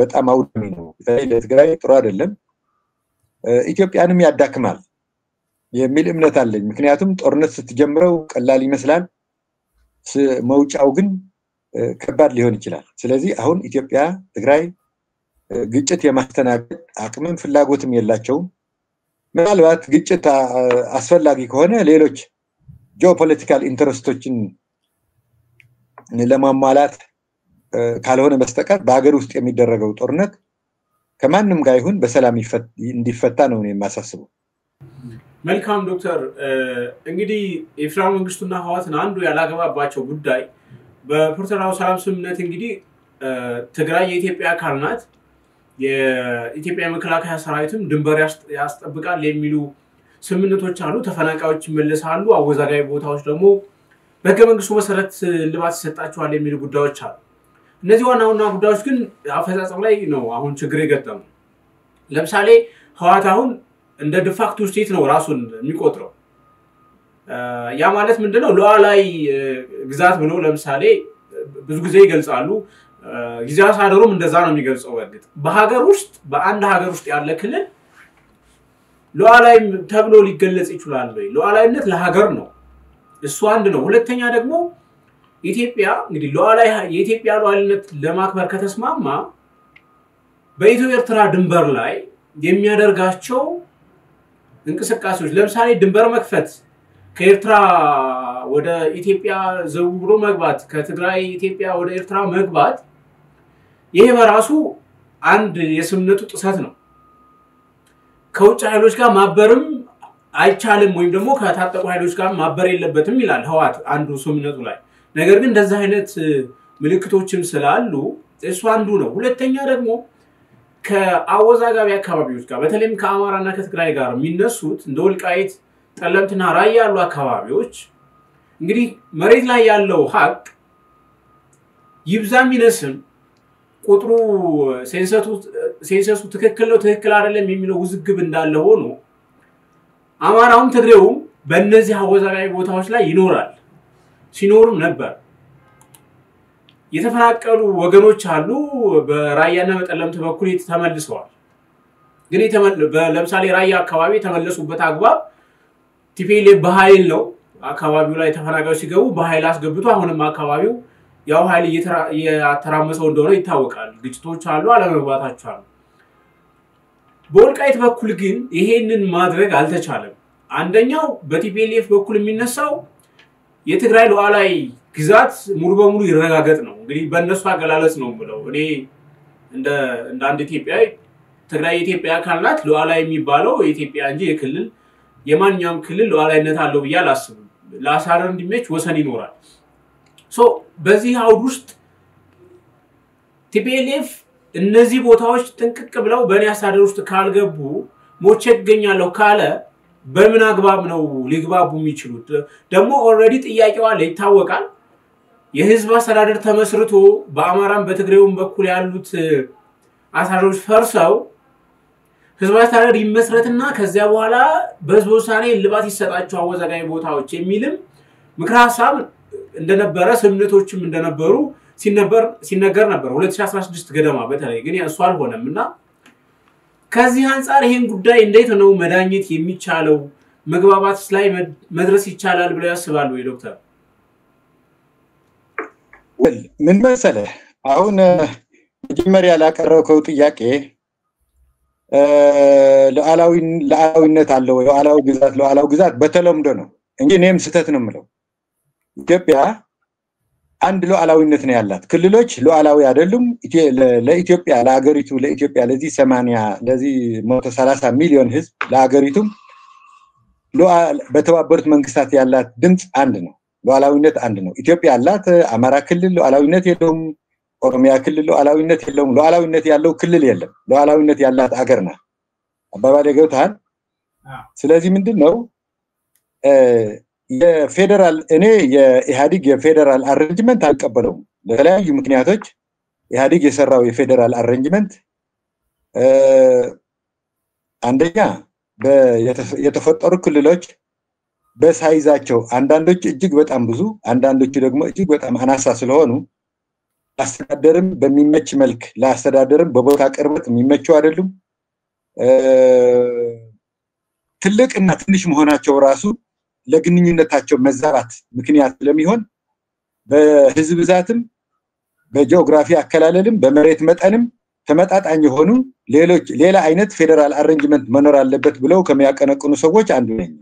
በጣም አውድሚ ነው ለትግራይ ጥሩ አይደለም ኢትዮጵያንም ያዳክማል የሚል እምነት አለኝ ምክንያቱም ጦርነት ስትጀምረው ቀላል ይመስላል መውጫው ግን ከባድ ሊሆን ይችላል ስለዚህ አሁን ኢትዮጵያ ትግራይ ግጭት የማስተናገድ አቅምም ፍላጎትም የላቸው ምናልባት ግጭት አስፈላጊ ከሆነ ሌሎች ጂኦፖለቲካል ኢንተረስቶችን ለማሟላት ካልሆነ በስተቀር በአገር ውስጥ የሚደረገው ጦርነት ከማንም ጋር ይሁን በሰላም እንዲፈታ ነው የማሳስበው መልካም ዶክተር እንግዲህ የፌደራል መንግስቱና ህወሓትን አንዱ ያላገባባቸው ጉዳይ በፕሪቶሪያው ሰላም ስምምነት እንግዲህ ትግራይ የኢትዮጵያ አካል ናት የኢትዮጵያ መከላከያ ሰራዊትም ድንበር ያስጠብቃል የሚሉ ስምምነቶች አሉ ተፈናቃዮች ይመለሳሉ አወዛጋቢ ቦታዎች ደግሞ በህገ መንግስቱ መሰረት ልባት ይሰጣቸዋል የሚሉ ጉዳዮች አሉ እነዚህ ዋናውና ጉዳዮች ግን አፈጻጸም ላይ ነው አሁን ችግር የገጠመው ለምሳሌ ህወሓት አሁን እንደ ዲፋክቶ ስቴት ነው ራሱን የሚቆጥረው ያ ማለት ምንድነው ሉዓላዊ ግዛት ብሎ ለምሳሌ ብዙ ጊዜ ይገልጻሉ ጊዜያዊ አስተዳደሩም እንደዛ ነው የሚገልጸው በእርግጥ በሀገር ውስጥ በአንድ ሀገር ውስጥ ያለ ክልል ሉዓላዊ ተብሎ ሊገለጽ ይችላል ወይ ሉዓላዊነት ለሀገር ነው እሱ አንድ ነው ሁለተኛ ደግሞ ኢትዮጵያ እንግዲህ የኢትዮጵያ ሉዓላዊነት ለማክበር ከተስማማ በኢትዮ ኤርትራ ድንበር ላይ የሚያደርጋቸው እንቅስቃሴዎች ለምሳሌ ድንበር መክፈት ከኤርትራ ወደ ኢትዮጵያ ዘውብሮ መግባት ከትግራይ ኢትዮጵያ ወደ ኤርትራ መግባት ይሄ በራሱ አንድ የስምምነቱ ጥሰት ነው ከውጭ ኃይሎች ጋር ማበርም አይቻልም ወይም ደግሞ ከታጠቁ ኃይሎች ጋር ማበር የለበትም ይላል ህወሓት አንዱ ስምምነቱ ላይ ነገር ግን እንደዛ አይነት ምልክቶችም ስላሉ እሱ አንዱ ነው ሁለተኛ ደግሞ ከአወዛጋቢ አካባቢዎች ጋር በተለይም ከአማራና ከትግራይ ጋር የሚነሱት እንደ ወልቃይት ጠለምትና ራያ ያሉ አካባቢዎች እንግዲህ መሬት ላይ ያለው ሀቅ ይብዛም ይነስም ቁጥሩ ሴንሰሱ ትክክል ነው ትክክል አይደለም የሚለው ውዝግብ እንዳለ ሆኖ አማራውም ትግሬውም በእነዚህ አወዛጋቢ ቦታዎች ላይ ይኖራል ሲኖርም ነበር የተፈናቀሉ ወገኖች አሉ በራያና በጠለምት በኩል ተመልሰዋል ግን ለምሳሌ ራያ አካባቢ ተመለሱበት አግባብ ቲፒኤልኤፍ በኃይል ነው አካባቢው ላይ ተፈናቃዮች ሲገቡ በኃይል አስገብቶ አሁንም አካባቢው ያው ኃይል እየተራመሰው እንደሆነ ይታወቃል ግጭቶች አሉ አለመግባባቶች አሉ በወልቃይት በኩል ግን ይሄንን ማድረግ አልተቻለም አንደኛው በቲፒኤልኤፍ በኩል የሚነሳው የትግራይ ሉዓላዊ ግዛት ሙሉ በሙሉ ይረጋገጥ ነው እንግዲህ በእነሱ አገላለጽ ነው ብለው እኔ እንደ አንድ ኢትዮጵያዊ ትግራይ የኢትዮጵያ አካል ናት ሉዓላዊ የሚባለው የኢትዮጵያ እንጂ የክልል የማንኛውም ክልል ሉዓላዊነት አለው ብዬ አላስብም ለአሳር እንዲመች ወሰን ይኖራል ሶ በዚህ አውድ ውስጥ ቲፒኤልኤፍ እነዚህ ቦታዎች ጥንቅቅ ብለው በእኔ አስተዳደር ውስጥ ካልገቡ ሞቼ ይገኛለሁ ካለ በምን አግባብ ነው ሊግባቡ የሚችሉት ደግሞ ኦሬዲ ጥያቄው አለ ይታወቃል የህዝብ አስተዳደር ተመስርቶ በአማራም በትግሬውም በኩል ያሉት አሳሮች ፈርሰው ህዝብ አስተዳደር ይመስረትና ከዚያ በኋላ በህዝብ ውሳኔ ልባት ይሰጣቸው አወዛጋኝ ቦታዎች የሚልም ምክረ ሐሳብ እንደነበረ ስምነቶችም እንደነበሩ ሲነገር ነበር 2016 ገደማ በተለይ ግን ያሱ አልሆነምና ከዚህ አንፃር ይሄን ጉዳይ እንዴት ነው መዳኘት የሚቻለው መግባባትስ ላይ መድረስ ይቻላል ብለው ያስባሉ ዶክተር ምን መሰለህ አሁን መጀመሪያ ላቀረብከው ጥያቄ ሉዓላዊነት አለው ሉዓላዊ ግዛት በተለምዶ ነው እንጂ እኔም ስተት ነው የምለው ኢትዮጵያ አንድ ሉዓላዊነት ነው ያላት ክልሎች ሉዓላዊ አይደሉም ለኢትዮጵያ ለሀገሪቱ ለኢትዮጵያ ለዚህ 80 ለዚህ 130 ሚሊዮን ህዝብ ለሀገሪቱም በተባበሩት መንግስታት ያላት ድምጽ አንድ ነው ሉዓላዊነት አንድ ነው ኢትዮጵያ ያላት አማራ ክልል ሉዓላዊነት የለውም ኦሮሚያ ክልል ሉዓላዊነት የለውም ሉዓላዊነት ያለው ክልል የለም ሉዓላዊነት ያላት አገር ናት አባባሌ ገብቷል ስለዚህ ምንድነው የፌደራል እኔ የኢሃዲግ የፌደራል አሬንጅመንት አልቀበለውም ለተለያዩ ምክንያቶች ኢሃዲግ የሰራው የፌደራል አሬንጅመንት አንደኛ የተፈጠሩ ክልሎች በሳይዛቸው አንዳንዶች እጅግ በጣም ብዙ አንዳንዶች ደግሞ እጅግ በጣም አናሳ ስለሆኑ አስተዳደርም በሚመች መልክ ለአስተዳደርም በቦታ ቅርበት የሚመቸው አይደሉም ትልቅና ትንሽ መሆናቸው ራሱ ለግንኙነታቸው መዛባት ምክንያት ስለሚሆን በህዝብ ብዛትም በጂኦግራፊ አከላለልም በመሬት መጠንም ተመጣጣኝ የሆኑ ሌላ አይነት ፌደራል አሬንጅመንት መኖር አለበት ብለው ከሚያቀነቅኑ ሰዎች አንዱ ነኝ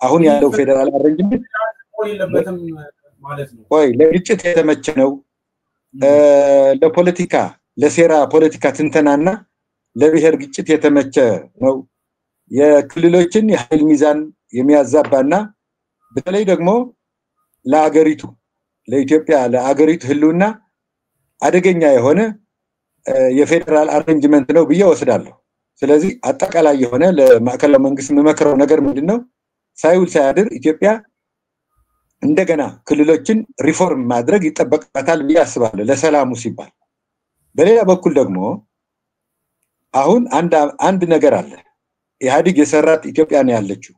አሁን ያለው ፌደራል አሬንጅመንት የለበትም ማለት ነው ወይ ለግጭት የተመቸ ነው ለፖለቲካ ለሴራ ፖለቲካ ትንተናና ለብሔር ግጭት የተመቸ ነው የክልሎችን የኃይል ሚዛን የሚያዛባና በተለይ ደግሞ ለአገሪቱ ለኢትዮጵያ ለአገሪቱ ህልውና አደገኛ የሆነ የፌደራል አሬንጅመንት ነው ብዬ ወስዳለሁ ስለዚህ አጠቃላይ የሆነ ለማዕከላዊ መንግስት መመከረው ነገር ምንድነው ሳይውል ሳያድር ኢትዮጵያ እንደገና ክልሎችን ሪፎርም ማድረግ ይተበቀታል ብዬ አስባለሁ ለሰላሙ ሲባል በሌላ በኩል ደግሞ አሁን አንድ ነገር አለ ኢሃዲግ የሰራት ኢትዮጵያ ነው ያለችው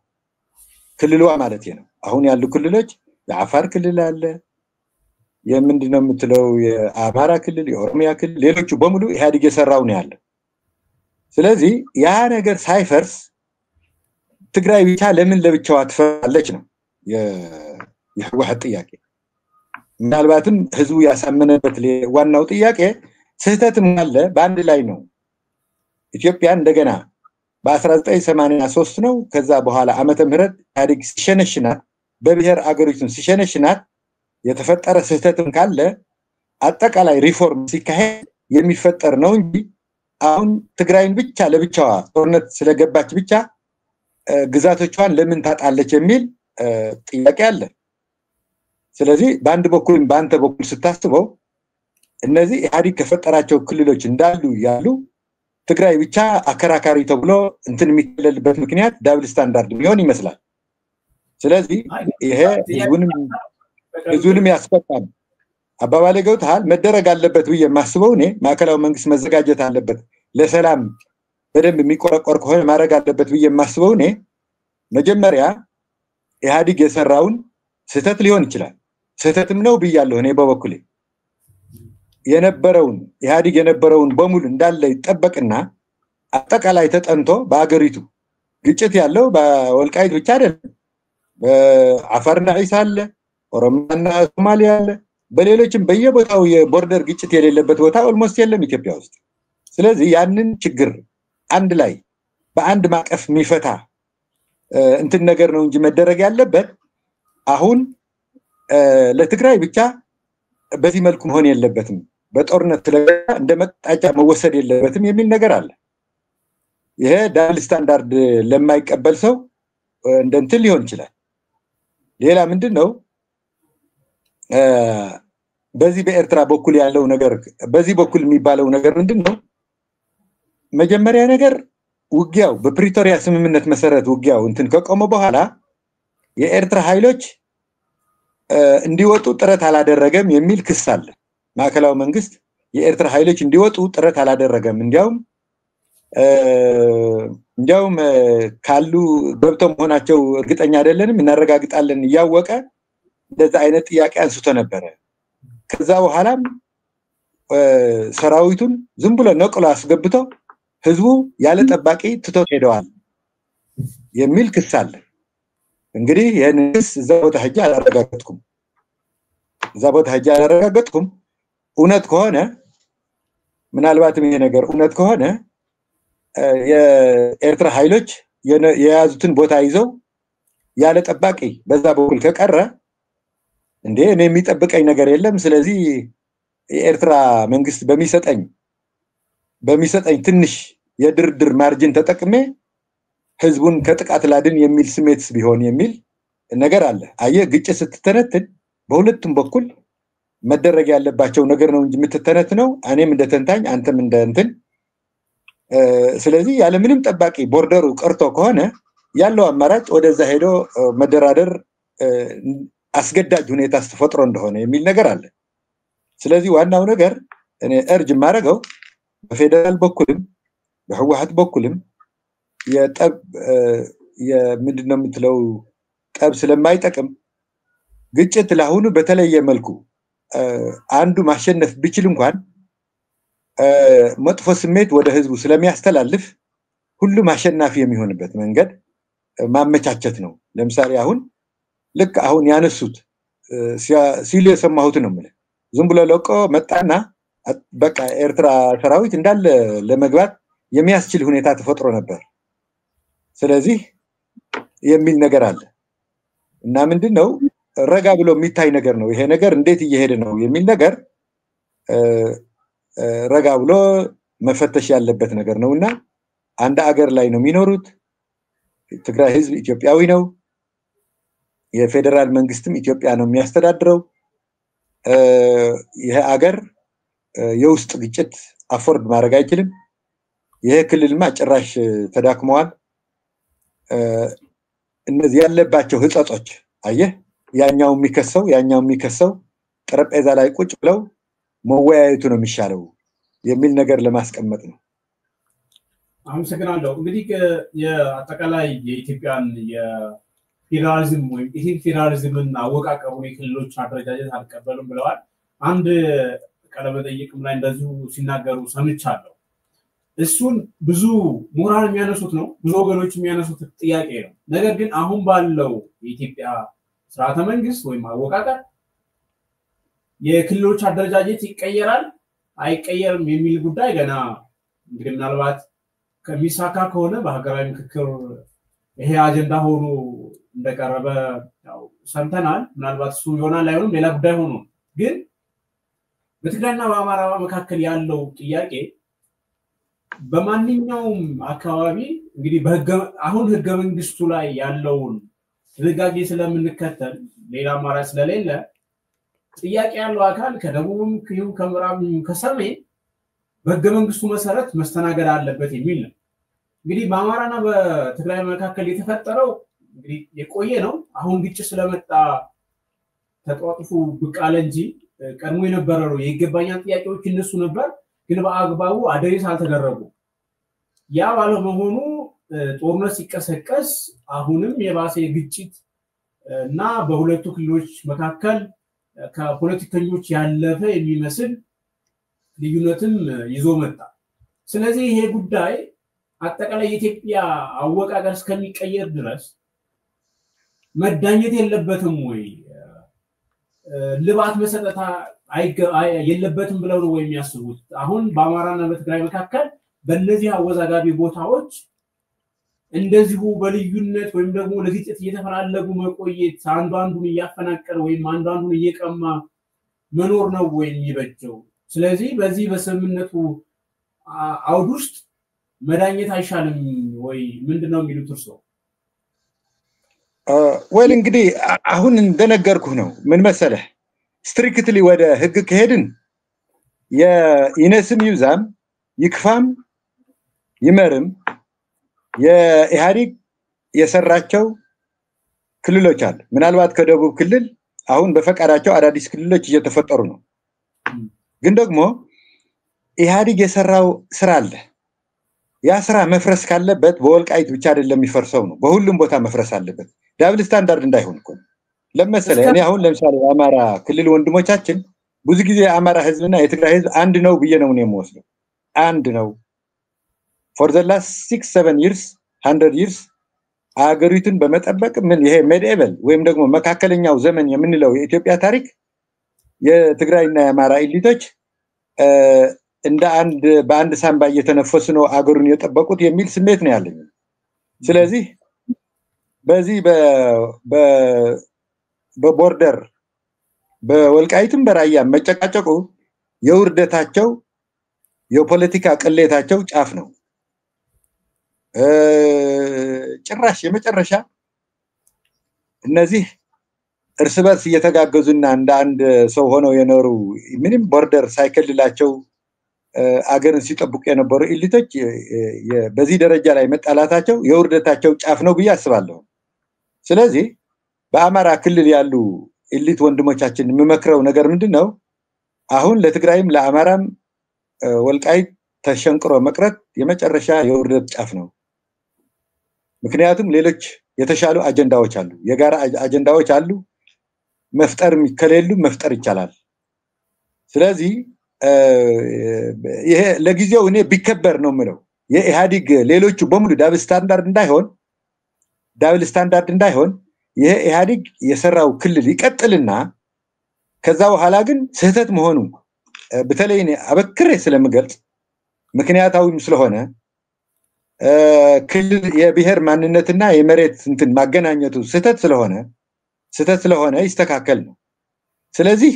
ክልሏ ማለት ነው አሁን ያሉ ክልሎች የአፋር ክልል አለ የምንድነው የምትለው የአማራ ክልል የኦሮሚያ ክልል ሌሎቹ በሙሉ ኢሃዲግ የሰራው ነው ያለው ስለዚህ ያ ነገር ሳይፈርስ ትግራይ ብቻ ለምን ለብቻዋ ትፈራለች ነው የህወሓት ጥያቄ ምናልባትም ህዝቡ ያሳመነበት ዋናው ጥያቄ ስህተትም አለ በአንድ ላይ ነው ኢትዮጵያ እንደገና በ1983 ነው ከዛ በኋላ ዓመተ ምህረት ኢሃዲግ ሲሸነሽናት በብሔር አገሪቱን ሲሸነሽናት የተፈጠረ ስህተትም ካለ አጠቃላይ ሪፎርም ሲካሄድ የሚፈጠር ነው እንጂ አሁን ትግራይን ብቻ ለብቻዋ ጦርነት ስለገባች ብቻ ግዛቶቿን ለምን ታጣለች የሚል ጥያቄ አለ ስለዚህ በአንድ በኩል በአንተ በኩል ስታስበው እነዚህ ኢሃዲግ ከፈጠራቸው ክልሎች እንዳሉ ያሉ ትግራይ ብቻ አከራካሪ ተብሎ እንትን የሚከለልበት ምክንያት ዳብል ስታንዳርድ ቢሆን ይመስላል ስለዚህ ይሄ ህዝቡንም ያስፈጣል አባባሌ ገብቷል መደረግ አለበት ብዬ የማስበው እኔ ማዕከላዊ መንግስት መዘጋጀት አለበት ለሰላም በደንብ የሚቆረቆር ከሆነ ማድረግ አለበት ብዬ የማስበው እኔ መጀመሪያ ኢሃዲግ የሰራውን ስህተት ሊሆን ይችላል ስህተትም ነው ብያለሁ እኔ በበኩሌ የነበረውን ኢህአዲግ የነበረውን በሙሉ እንዳለ ይጠበቅና አጠቃላይ ተጠንቶ በአገሪቱ ግጭት ያለው በወልቃይት ብቻ አይደለም በአፋርና ዒሳ አለ ኦሮሚያና ሶማሊያ አለ በሌሎችም በየቦታው የቦርደር ግጭት የሌለበት ቦታ ኦልሞስት የለም ኢትዮጵያ ውስጥ ስለዚህ ያንን ችግር አንድ ላይ በአንድ ማቀፍ የሚፈታ እንትን ነገር ነው እንጂ መደረግ ያለበት አሁን ለትግራይ ብቻ በዚህ መልኩ መሆን የለበትም በጦርነት እንደመጣጫ መወሰድ የለበትም የሚል ነገር አለ ይሄ ዳብል ስታንዳርድ ለማይቀበል ሰው እንደንትን ሊሆን ይችላል ሌላ ምንድነው በዚህ በኤርትራ በኩል ያለው ነገር በዚህ በኩል የሚባለው ነገር ምንድነው መጀመሪያ ነገር ውጊያው በፕሪቶሪያ ስምምነት መሰረት ውጊያው እንትን ከቆመ በኋላ የኤርትራ ኃይሎች እንዲወጡ ጥረት አላደረገም የሚል ክስ አለ ማዕከላዊ መንግስት የኤርትራ ኃይሎች እንዲወጡ ጥረት አላደረገም እንዲያውም ካሉ ገብተው መሆናቸው እርግጠኛ አይደለንም እናረጋግጣለን ያወቀ እንደዛ አይነት ጥያቄ አንስቶ ነበር ከዛ በኋላም ሰራዊቱን ዝም ብሎ ነቅሎ አስገብቶ ህዝቡ ያለ ጠባቂ ትቶ ሄደዋል የሚል ክስ አለ እንግዲህ ይሄን ክስ እዛው ተሐጃ አላረጋገጥኩም እውነት ከሆነ ምናልባትም ይሄ ነገር እውነት ከሆነ የኤርትራ ኃይሎች የያዙትን ቦታ ይዘው ያለ ጠባቂ በዛ በኩል ከቀረ እንዴ እኔ የሚጠብቀኝ ነገር የለም ስለዚህ የኤርትራ መንግስት በሚሰጠኝ ትንሽ የድርድር ማርጂን ተጠቅሜ ህዝቡን ከጥቃት ላድን የሚል ስሜት ቢሆን የሚል ነገር አለ አየ ግጭት ስትተነትን በሁለቱም በኩል መደረግ ያለባቸው ነገር ነው እንጂ የምትተነትነው እኔም እንደተንታኝ አንተም እንደንትን ስለዚህ ያለ ምንም ጠባቂ ቦርደሩ ቀርቶ ከሆነ ያለው አማራጭ ወደዛ ሄዶ መደራደር አስገዳጅ ሁኔታ ተፈጥሮ እንደሆነ የሚል ነገር አለ ስለዚህ ዋናው ነገር እኔ እርጅ ማረጋው በፌደራል በኩልም በህወሓት በኩልም የጠብ የምንድነው የምትለው ጠብ ስለማይጠቅም ግጭት ለአሁኑ በተለየ መልኩ አንዱ ማሸነፍ ቢችል እንኳን መጥፎ ስሜት ወደ ህዝቡ ስለሚያስተላልፍ ሁሉም አሸናፊ የሚሆንበት መንገድ ማመቻቸት ነው ለምሳሌ አሁን ልክ አሁን ያነሱት ሲሉ የሰማሁት ነው ማለት ዝም ብሎ ለቆ መጣና በቃ ኤርትራ ሰራዊት እንዳለ ለመግባት የሚያስችል ሁኔታ ተፈጥሮ ነበር ስለዚህ የሚል ነገር አለ እና ምንድነው ረጋ ብሎ የሚታይ ነገር ነው ይሄ ነገር እንዴት እየሄደ ነው የሚል ነገር ረጋ ብሎ መፈተሽ ያለበት ነገር ነውና አንድ አገር ላይ ነው የሚኖሩት ትግራይ ህዝብ ኢትዮጵያዊ ነው የፌደራል መንግስትም ኢትዮጵያ ነው የሚያስተዳድረው ይሄ አገር የውስጥ ግጭት አፎርድ ማድረግ አይችልም ይሄ ክልልማ ጭራሽ ተዳክመዋል እነዚህ ያለባቸው ህጸጾች አየህ ያኛው የሚከሰው ጠረጴዛ ላይ ቁጭ ብለው መወያየቱ ነው የሚሻለው የሚል ነገር ለማስቀመጥ ነው አመሰግናለሁ እንግዲህ የአጠቃላይ የኢትዮጵያን የፌደራሊዝም ወይ ፌደራሊዝምን አወቃቀሩን የክልሎች አደረጃጀት አልቀበሉም ብለዋል አንድ ቀለመጠይቅም ላይ እንደዚሁ ሲናገሩ ሰምቻለሁ እሱን ብዙ ሞራል የሚያነሱት ነው ብዙ ወገኖች የሚያነሱት ጥያቄ ነው ነገር ግን አሁን ባለው የኢትዮጵያ ስርዓተ መንግስት ወይ አወቃቀር የክልሎች አደረጃጀት ይቀየራል አይቀየርም የሚል ጉዳይ ገና እንግዲህ ምናልባት ከሚሳካ ከሆነ በሀገራዊ ምክክር ይሄ አጀንዳ ሆኖ እንደቀረበ ያው ሰምተናል ምናልባት እሱ ይሆናል አይሆንም ሌላ ጉዳይ ሆኖ ግን በትግራይና በአማራ መካከል ያለው ጥያቄ በማንኛውም አካባቢ እንግዲህ አሁን ህገ መንግስቱ ላይ ያለውን ድንጋጌ ስለምንከተል ሌላ አማራጭ ስለሌለ ጥያቄ ያለው አካል ከደቡብም ከምዕራብም ከሰሜን በህገ መንግስቱ መሰረት መስተናገድ አለበት የሚል ነው እንግዲህ በአማራና በትግራይ መካከል የተፈጠረው እንግዲህ የቆየ ነው አሁን ግጭት ስለመጣ ተጧጥፉ ብቃለ እንጂ ቀድሞ የነበረው የይገባኛል ጥያቄዎች እነሱ ነበር ግን በአግባቡ አድሬስ አልተደረጉ ያ ባለመሆኑ ጦርነት ሲቀሰቀስ አሁንም የባሰ ግጭት እና በሁለቱ ክልሎች መካከል ከፖለቲከኞች ያለፈ የሚመስል ልዩነትም ይዞ መጣ። ስለዚህ ይሄ ጉዳይ አጠቃላይ የኢትዮጵያ አወቃቀር እስከሚቀየር ድረስ መዳኘት የለበትም ወይ ልባት መሰጠታ የለበትም ብለው ነው የሚያስቡት? አሁን በአማራና በትግራይ መካከል በእነዚህ አወዛጋቢ ቦታዎች እንደዚሁ በልዩነት ወይም ደግሞ ለግጭት እየተፈላለጉ መቆየት አንዱ አንዱን እያፈናቀለ ወይም አንዱ አንዱን እየቀማ መኖር ነው ወይ የሚበጀው? ስለዚህ በዚህ በስምምነቱ አውድ ውስጥ መዳኘት አይሻልም ወይ? ምንድነው የሚሉት እርሶ? ወል እንግዲህ አሁን እንደነገርኩህ ነው። ምን መሰለህ ስትሪክትሊ ወደ ህግ ከሄድን የኢነስም ይብዛም ይክፋም ይመርም የኢህአዴግ የሰራቸው ክልሎች አሉ። ምናልባት ከደቡብ ክልል አሁን በፈቃዳቸው አዳዲስ ክልሎች እየተፈጠሩ ነው። ግን ደግሞ ኢህአዴግ የሰራው ስራ አለ። ያ ስራ መፍረስ ካለበት በወልቃይት ብቻ አይደለም የሚፈርሰው ነው፣ በሁሉም ቦታ መፍረስ አለበት። ዳብል ስታንዳርድ እንዳይሆን እኮ ለምሳሌ እኔ አሁን ለምሳሌ የአማራ ክልል ወንድሞቻችን ብዙ ጊዜ የአማራ ህዝብና የትግራይ ህዝብ አንድ ነው ብዬ ነው የምወስደው። አንድ ነው for the last 6-7 years 100 years አገሪቱን በመጠበቅ ምን ይሄ ሜዲኤቨል ወይም ደግሞ መካከለኛው ዘመን የምንለው የኢትዮጵያ ታሪክ የትግራይና የአማራ ኤሊቶች እንደ አንድ በአንድ ሳምባ እየተነፈሱ ነው አገሩን የጠበቁት የሚል ስሜት ነው ያለኝ። ስለዚህ በዚህ በቦርደር በወልቃይትም በራያ መጨቃጨቁ የውርደታቸው የፖለቲካ ቅሌታቸው ጫፍ ነው። ጭራሽ የመጨረሻ እነዚህ እርስ በርስ እየተጋገዙና እንደ አንድ ሰው ሆነው የኖሩ ምንም ቦርደር ሳይከልላቸው አገርን ሲጠብቁ የነበሩ ኤሊቶች በዚህ ደረጃ ላይ መጣላታቸው የውርደታቸው ጫፍ ነው ብዬ አስባለሁ። ስለዚህ በአማራ ክልል ያሉ ኤሊት ወንድሞቻችን የምመክረው ነገር ምንድነው? አሁን ለትግራይም ለአማራም ወልቃይት ተሸንቅሮ መቅረት የመጨረሻ የውርደት ጫፍ ነው። ምክንያቱም ሌሎች የተሻሉ አጀንዳዎች አሉ፣ የጋራ አጀንዳዎች አሉ። መፍጠር ከሌሉ መፍጠር ይቻላል። ስለዚህ ይሄ ለጊዜው እኔ ቢከበር ነው የምለው። የኢህአዴግ ሌሎቹ በሙሉ ዳብል ስታንዳርድ እንዳይሆን ይሄ ኢህአዴግ የሰራው ክልል ይቀጥልና ከዛ በኋላ ግን ስህተት መሆኑ በተለይ እኔ አበክሬ ስለምገልጽ ምክንያታዊም ስለሆነ ክልል የብሔር ማንነትና የመሬት እንትን ማገናኘቱ ስህተት ስለሆነ ይስተካከል ነው። ስለዚህ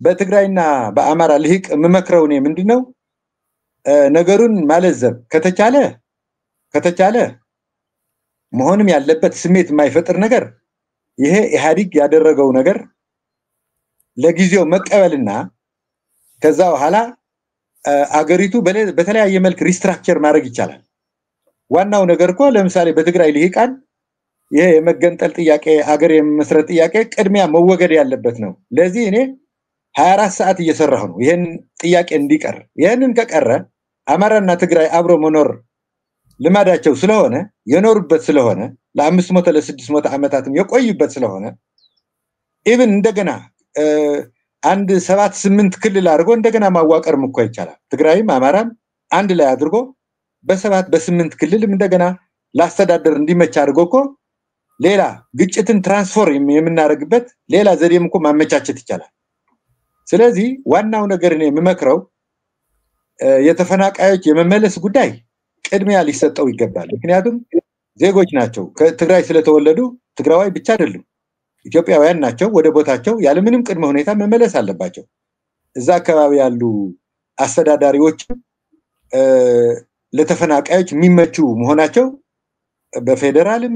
በትግራይና በአማራ ልሂቅ የምመክረው እኔ ምንድነው ነገሩን ማለዘብ ከተቻለ መሆንም ያለበት ስሜት የማይፈጥር ነገር ይሄ ኢህአዴግ ያደረገው ነገር ለጊዜው መቀበልና ከዛ በኋላ አገሪቱ በተለያየ መልክ ሪስትራክቸር ማድረግ ይቻላል። ዋናው ነገር እኮ ለምሳሌ በትግራይ ልሂቃን ይሄ የመገንጠል ጥያቄ አገር የመመስረት ጥያቄ ቅድሚያ መወገድ ያለበት ነው። ለዚህ እኔ 24 ሰዓት እየሰራሁ ነው ይሄን ጥያቄ እንዲቀር። ይሄንን ከቀረ አማራና ትግራይ አብሮ መኖር ልማዳቸው ስለሆነ የኖሩበት ስለሆነ ለ500 ለ600 ዓመታትም የቆዩበት ስለሆነ ኢቭን እንደገና አንድ 7-8 ክልል አድርጎ እንደገና ማዋቀርም እኮ ይቻላል። ትግራይም አማራም አንድ ላይ አድርጎ በ7-8 ክልልም እንደገና ላስተዳደር እንዲመች አድርጎ እኮ ሌላ ግጭትን ትራንስፎርም የምናደርግበት ሌላ ዘዴም እኮ ማመቻቸት ይቻላል። ስለዚህ ዋናው ነገር እኔ የምመክረው የተፈናቃዮች የመመለስ ጉዳይ ቅድሚያ ሊሰጠው ይገባል። ምክንያቱም ዜጎች ናቸው። ከትግራይ ስለተወለዱ ትግራዋይ ብቻ አይደሉም፣ ኢትዮጵያውያን ናቸው። ወደ ቦታቸው ያለምንም ቅድመ ሁኔታ መመለስ አለባቸው። እዛ አካባቢ ያሉ አስተዳዳሪዎች ለተፈናቃዮች የሚመቹ መሆናቸው በፌደራልም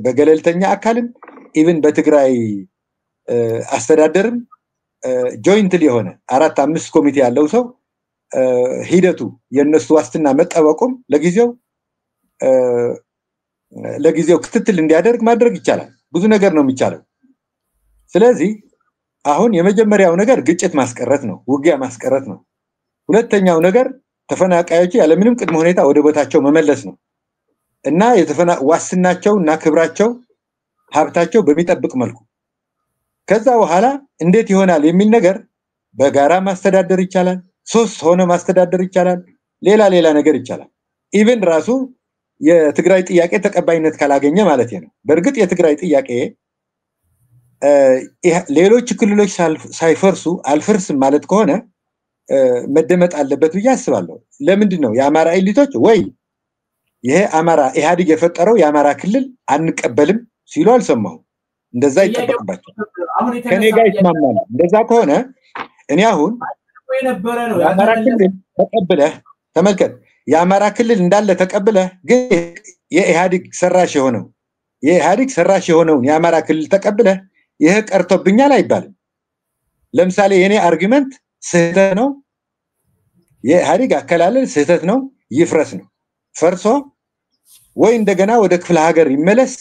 በገለልተኛ አካልም ኢቭን በትግራይ አስተዳደርም ጆይንትሊ የሆነ 4-5 ኮሚቴ ያለው ሰው ሂደቱ የነሱ ዋስትና መጠበቁም ለጊዜው ክትትል እንዲያደርግ ማድረግ ይቻላል። ብዙ ነገር ነው የሚቻለው። ስለዚህ አሁን የመጀመሪያው ነገር ግጭት ማስቀረት ነው፣ ውጊያ ማስቀረት ነው። ሁለተኛው ነገር ተፈናቃዮች ያለምንም ቅድመ ሁኔታ ወደ ቦታቸው መመለስ ነው እና ዋስትናቸው እና ክብራቸው ሀብታቸው በሚጠብቅ መልኩ ከዛ በኋላ እንዴት ይሆናል የሚል ነገር በጋራ ማስተዳደር ይቻላል 3 ሆነ ማስተዳደር ይቻላል ሌላ ነገር ይቻላል ኢቭን ራሱ የትግራይ ጥያቄ ተቀባይነት ካላገኘ ማለት ነው በርግጥ የትግራይ ጥያቄ ሌሎች ክልሎች ሳይፈርሱ አልፈርስም ማለት ከሆነ መደመጥ አለበት ብዬ አስባለሁ ለምንድን ነው የአማራ ኤሊቶች ወይ ይሄ አማራ ኢህአዲግ የፈጠረው የአማራ ክልል አንቀበልም ሲሉ አልሰማሁ እንደዛ ይተበቅባቸው ከኔ ጋር ይስማማሉ እንደዛ ከሆነ እኔ አሁን የነበረ ነው የአማራ ክልል ተቀበለ ተመልከት የአማራ ክልል እንዳለ ተቀበለ ግን የኢህአዲግ ሰራሽ የሆነው የአማራ ክልል ተቀበለ ይሄ ቀርቶብኛል አይባልም ለምሳሌ የኔ አርጊመንት ስህተት ነው የኢህአዲግ አከላለል ስህተት ነው ይፍረስ ነው ፈርሶ ወይ እንደገና ወደ ክፍለ ሀገር ይመለስ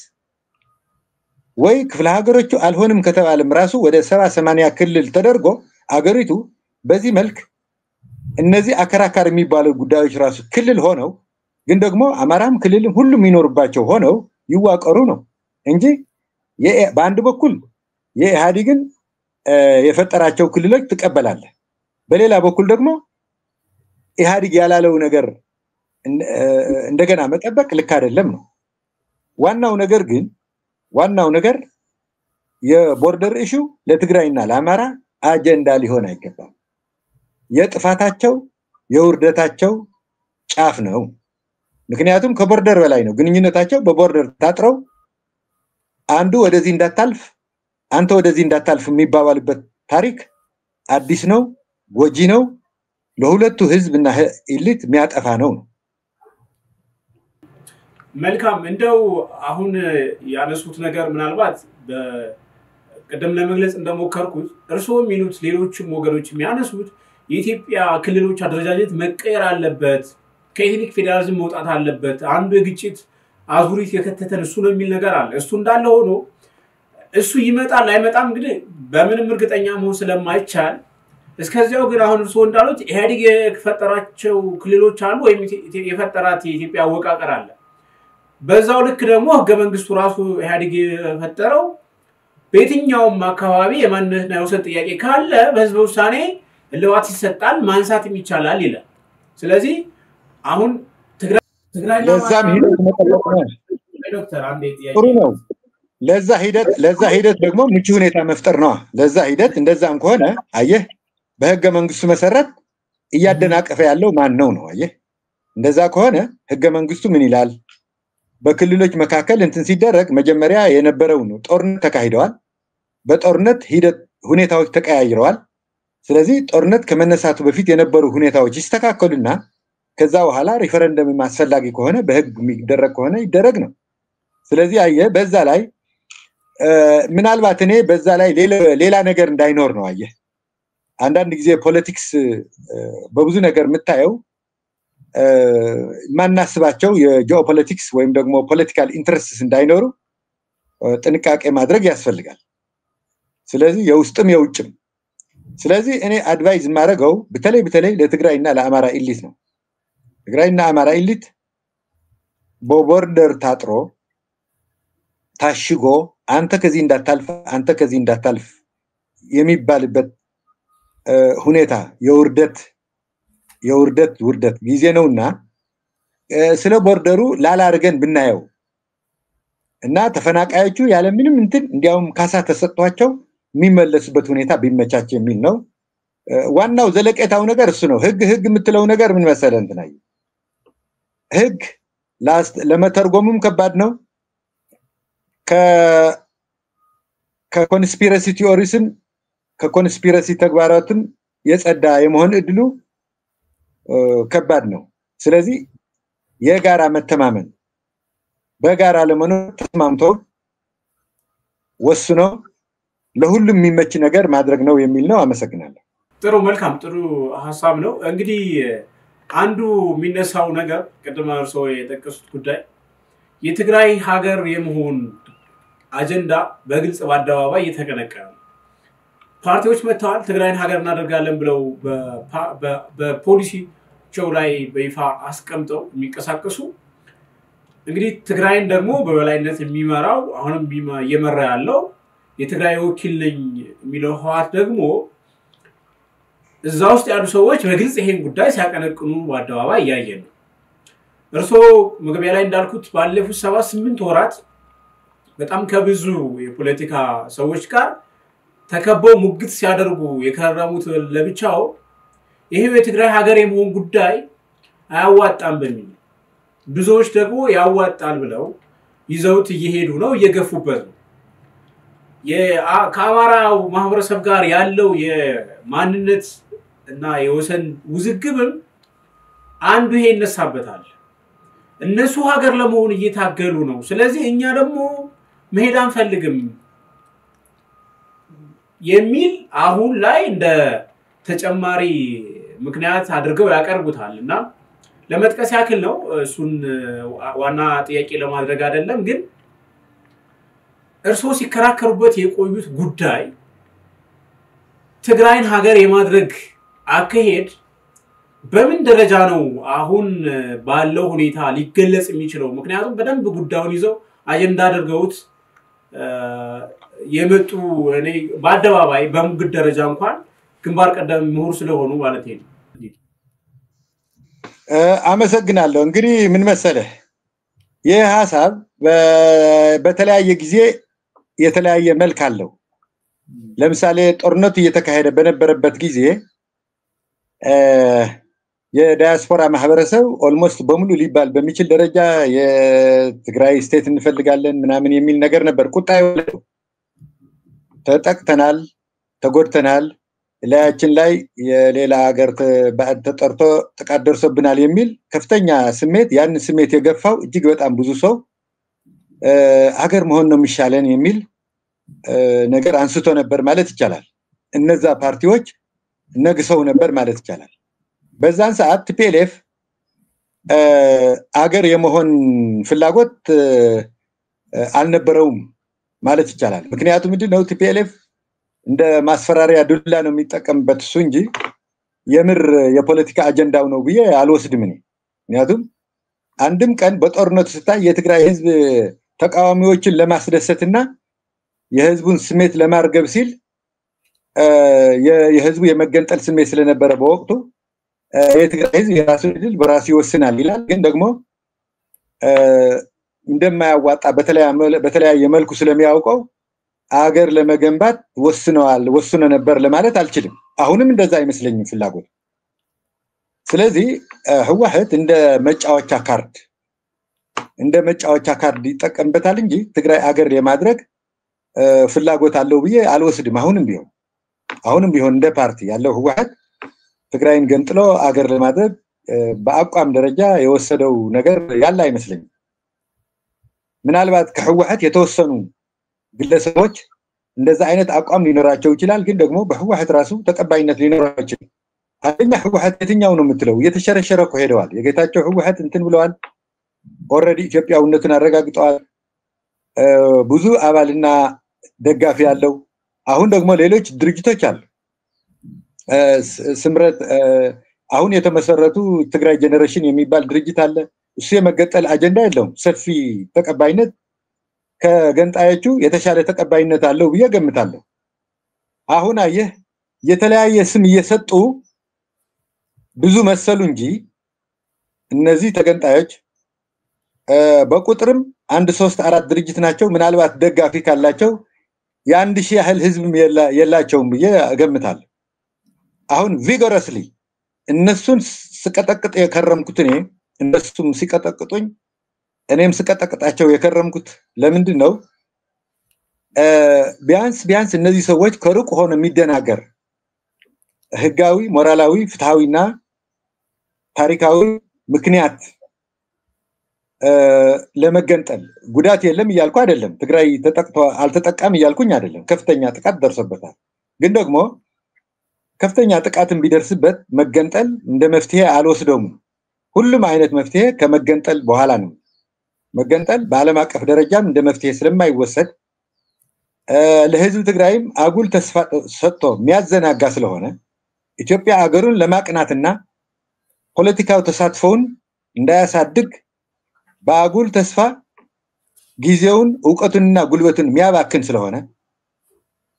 ወይ ክፍለ ሀገሮቹ አልሆንም ከተባለም ራሱ ወደ 70-80 ክልል ተደርጎ አገሪቱ በዚህ መልክ እነዚህ አከራካሪ የሚባሉ ጉዳዮች ራሱ ክልል ሆነው ግን ደግሞ አማራም ክልልም ሁሉም ይኖርባቸው ሆነው ይዋቀሩ ነው እንጂ በአንድ በኩል የኢህአዲግን የፈጠራቸው ክልሎች ተቀበላለ በሌላ በኩል ደግሞ ኢህአዲግ ያላለው ነገር እንደገና መጠበቅ ልክ አይደለም ነው ዋናው ነገር የቦርደር ኢሹ ለትግራይና ለአማራ አጀንዳ ሊሆን አይገባም የጥፋታቸው የውርደታቸው ጫፍ ነው ምክንያቱም ከቦርደር በላይ ነው ግንኙነታቸው በቦርደር ታጥረው አንዱ ወደዚህ እንዳታልፍ አንተ ወደዚህ እንዳታልፍ የሚባባልበት ታሪክ አዲስ ነው ጎጂ ነው ለሁለቱ ህዝብና ኢሊት የሚያጠፋ ነው መልካም እንደው አሁን ያነሱት ነገር ምናልባት በቀደም ለመግለጽ እንደሞከርኩት እርሶም ሚሉት ሌሎችም ወገኖች የሚያነሱት የኢትዮጵያ ክልሎች አደረጃጀት መቀየር አለበት ከኤትኒክ ፌደራሊዝም መውጣት አለበት አንዱ የግጭት አዙሪት የከተተን እሱ ነው የሚል ነገር አለ እሱ እንዳለ ሆኖ እሱ ይመጣል አይመጣም እንግዲህ በምንም እርግጠኛ መሆን ስለማይቻል እስከዚያው ግን አሁን እርሶ እንዳሉት ኢህአዲግ የፈጠራቸው ክልሎች አሉ ወይም የፈጠራት የኢትዮጵያ አወቃቀር አለ በዛው ልክ ደግሞ ህገ መንግስቱ ራሱ ኢህአዲግ የፈጠረው በየትኛውም አካባቢ የማንነትና የወሰን ጥያቄ ካለ በህዝብ ውሳኔ ለዋት ይሰጣል ማንሳትም ይቻላል ይላል ስለዚህ አሁን ትግራይ ለዛም ሂደት መጠበቅ ነው ዶክተር አንዴ ጥያቄ ጥሩ ነው ለዛ ሂደት ደግሞ ምቹ ሁኔታ መፍጠር ነው ለዛ ሂደት እንደዛም ከሆነ አየህ በህገ መንግስቱ መሰረት እያደናቀፈ ያለው ማን ነው አየህ እንደዛ ከሆነ ህገ መንግስቱ ምን ይላል በክልሎች መካከል እንትን ሲደረግ መጀመሪያ የነበረው ነው ጦርነት ተካሂደዋል በጦርነት ሂደት ሁኔታዎች ተቀያይረዋል ስለዚህ ጦርነት ከመነሳቱ በፊት የነበሩ ሁኔታዎች ይስተካከሉና ከዛ በኋላ ሪፈረንደም ማስፈላጊ ከሆነ በህግ የሚደረግ ከሆነ ይደረግ ነው ስለዚህ አየህ በዛ ላይ ምናልባት እኔ በዛ ላይ ሌላ ነገር እንዳይኖር ነው አየህ አንዳንድ ጊዜ ፖለቲክስ በብዙ ነገር የምታየው ማናስባቸው የጂኦፖለቲክስ ወይም ደግሞ ፖለቲካል ኢንትረስትስ እንዳይኖሩ ጥንቃቄ ማድረግ ያስፈልጋል ስለዚህ የውስጥም የውጭም ስለዚህ እኔ አድቫይዝ ማድረገው በተለይ ለትግራይና ለአማራ ኢሊት ነው ትግራይና አማራ ኢሊት በቦርደር ታጥሮ ታሽጎ አንተ ከዚህ እንዳታልፍ የሚባልበት ሁኔታ የውርደት ጊዜ ነውና ስለ ቦርደሩ ላላርገን ብናየው እና ተፈናቃዮቹ ያለ ምንም እንትን እንዲያውም ካሳ ተሰጥቷቸው የሚመለሱበት ሁኔታ ቢመቻች የሚል ነው ዋናው ዘለቀታው ነገር እሱ ነው ህግ የምትለው ነገር ምን መሰለህ እንትናይ ህግ ለመተርጎምም ከባድ ነው ከኮንስፒረሲ ቲዮሪስም ከኮንስፒረሲ ተግባራትም የጸዳ የመሆን እድሉ ከባድ ነው ስለዚህ የጋራ መተማመን በጋራ ለመኖር ተስማምቶ ወስኖ ለሁሉም የሚመች ነገር ማድረግ ነው የሚል ነው አመሰግናለሁ ጥሩ መልካም ጥሩ ሐሳብ ነው እንግዲህ አንዱ የሚነሳው ነገር ቀደም አርሶ የጠቀሱት ጉዳይ የትግራይ ሀገር የመሆን አጀንዳ በግልጽ በአደባባይ እየተቀነቀነ ፓርቲዎች መጥተዋል ትግራይን ሀገር እናደርጋለን ብለው በፖሊሲቸው ላይ በይፋ አስቀምጠው የሚንቀሳቀሱ እንግዲህ ትግራይን ደግሞ በበላይነት የሚመራው አሁንም እየመራ ያለው የትግራይ ወኪል ነኝ የሚለው ህዋት ደግሞ እዛው ውስጥ ያሉ ሰዎች በግልጽ ይሄን ጉዳይ ሲያቀነቅኑ በአደባባይ ያያየን ነው እርሶ መግቢያ ላይ እንዳልኩት ባለፉት 78 ወራት በጣም ከብዙ የፖለቲካ ሰዎች ጋር ተከበው ሙግት ሲያደርጉ የከረሙት ለብቻው ይሄው የትግራይ ሀገር የመሆን ጉዳይ አያዋጣም በሚል ብዙዎች ደግሞ ያዋጣል ብለው ይዘውት እየሄዱ ነው እየገፉበት ነው የአማራው ማህበረሰብ ጋር ያለው የማንነት እና የወሰን ውዝግብም አንዱ ይሄ ይነሳበታል እነሱ ሀገር ለመሆን እየታገሉ ነው ስለዚህ እኛ ደግሞ መሄድ አንፈልግም የሚል አሁን ላይ እንደ ተጨማሪ ምክንያት አድርገው ያቀርቡታልና ለመጥቀስ ያክል ነው እሱን ዋና ጥያቄ ለማድረግ አይደለም ግን እርሶ ሲከራከሩበት የቆዩት ጉዳይ ትግራይን ሀገር የማድረግ አከሄድ በምን ደረጃ ነው አሁን ባለው ሁኔታ ሊገለጽ የሚችለው ምክንያቱም በደንብ ጉዳዩን ይዘው አጀንዳ አድርገውት የመጡ እኔ በአደባባይ በሙግት ደረጃ እንኳን ግንባር ቀደም ምሁር ስለሆኑ ማለት ነው አመሰግናለሁ እንግዲህ ምን መሰለህ ይህ ሐሳብ በተለያየ ጊዜ የተለያየ መልክ አለው ለምሳሌ ጦርነቱ እየተካሄደ በነበረበት ጊዜ የዳያስፖራ ማህበረሰብ ኦልሞስት በሙሉ ሊባል በሚችል ደረጃ የትግራይ ስቴት እንፈልጋለን ምናምን የሚል ነገር ነበር ቁጣይ ተጠቅተናል ተጎድተናል ላያችን ላይ የሌላ ሀገር ባዕድ ተጠርቶ ጥቃት ደርሶብናል የሚል ከፍተኛ ስሜት ያን ስሜት የገፋው እጅግ በጣም ብዙ ሰው ሀገር መሆን ነው የሚሻለን የሚል ነገር አንስቶ ነበር ማለት ይቻላል እነዛ ፓርቲዎች ነግሰው ነበር ማለት ይቻላል በዛን ሰዓት ቲፒኤልኤፍ ሀገር የመሆን ፍላጎት አልነበረውም ማለት ይቻላል ምክንያቱም ምንድነው ቲፒኤልኤፍ እንደ ማስፈራሪያ ዱላ ነው የሚጠቀምበት እሱ እንጂ የምር የፖለቲካ አጀንዳው ነው ብዬ አልወስድም እኔ ምክንያቱም አንድም ቀን በጦርነቱ ስታይ የትግራይ ህዝብ ተቃዋሚዎችን ለማስደሰትና የህዝቡን ስሜት ለማርገብ ሲል የህዝቡ የመገንጠል ስሜት ስለነበረ በወቅቱ የትግራይ ህዝብ የራሱን ድል በራሱ ይወስናል ይላል ግን ደግሞ እንደማያዋጣ በተለያየ መልኩ ስለሚያውቀው አገር ለመገንባት ወስኖ ነበር ለማለት አልችልም አሁንም እንደዛ አይመስለኝም ፍላጎት ስለዚህ ህወሓት እንደ መጫወቻ ካርድ ይጠቀምበታል እንጂ ትግራይ አገር የማድረግ ፍላጎት አለው ብዬ አልወስድም አሁንም ቢሆን እንደ ፓርቲ ያለው ህወሓት ትግራይን ገንጥሎ አገር ለማድረግ በአቋም ደረጃ የወሰደው ነገር ያለ አይመስለኝም ምናልባት ከህወሓት የተወሰኑ ግለሰቦች እንደዛ አይነት አቋም ሊኖራቸው ይችላል ግን ደግሞ በህወሓት ራሱ ተቀባይነት ሊኖራቸው ይችላል አንደኛ ህወሓት የትኛው ነው የምትለው የተሸረሸረ እኮ ሄደዋል የጌታቸው ህወሓት እንትን ብለዋል ኦሬዲ ኢትዮጵያውነቱን አረጋግጠዋል ብዙ አባልና ደጋፊ ያለው አሁን ደግሞ ሌሎች ድርጅቶች አሉ ስምረት አሁን የተመሰረቱ ትግራይ ጄነሬሽን የሚባል ድርጅት አለ እሱ የመገጠል አጀንዳ የለውም ሰፊ ተቀባይነት ከገንጣዮቹ የተሻለ ተቀባይነት አለው ብዬ ገምታለሁ አሁን አየህ የተለያየ ስም እየሰጡ ብዙ መሰሉ እንጂ እነዚህ ተገንጣዮች በቁጥርም 1-3-4 ድርጅት ናቸው ምናልባት ደጋፊ ካላቸው የአንድ ሺህ ያህል ህዝብ የላቸውም ብዬ ገምታለሁ አሁን ቪገረስሊ እነሱን ስቀጠቅጥ የከረምኩት እኔ እነሱም ሲቀጠቅጡኝ እኔም ስቀጠቅጣቸው የከረምኩት ለምንድን ነው ቢያንስ እነዚህ ሰዎች ከሩቅ ሆነ የሚደናገር ህጋዊ ሞራላዊ ፍትሃዊና ታሪካዊ ምክንያት ለመገንጠል ጉዳት የለም ይያልኩ አይደለም ትግራይ አልተጠቃም ይያልኩኝ አይደለም ከፍተኛ ጥቃት ደርሶበታል ግን ደግሞ ከፍተኛ ጥቃትን ቢደርስበት መገንጠል እንደ መፍትሄ አልወስደውም ሁሉም አይነት መፍትሄ ከመገንጠል በኋላ ነው መገንጠል በዓለም አቀፍ ደረጃም እንደ መፍትሄ ስለማይወሰድ ለህዝብ ትግራይም አጉል ተስፋ ሰጥቶ የሚያዘናጋ ስለሆነ ኢትዮጵያ አገሩን ለማቅናትና ፖለቲካው ተሳትፎውን እንዳያሳድግ በአጉል ተስፋ ጊዜውን ዕውቀቱንና ጉልበቱን የሚያባክን ስለሆነ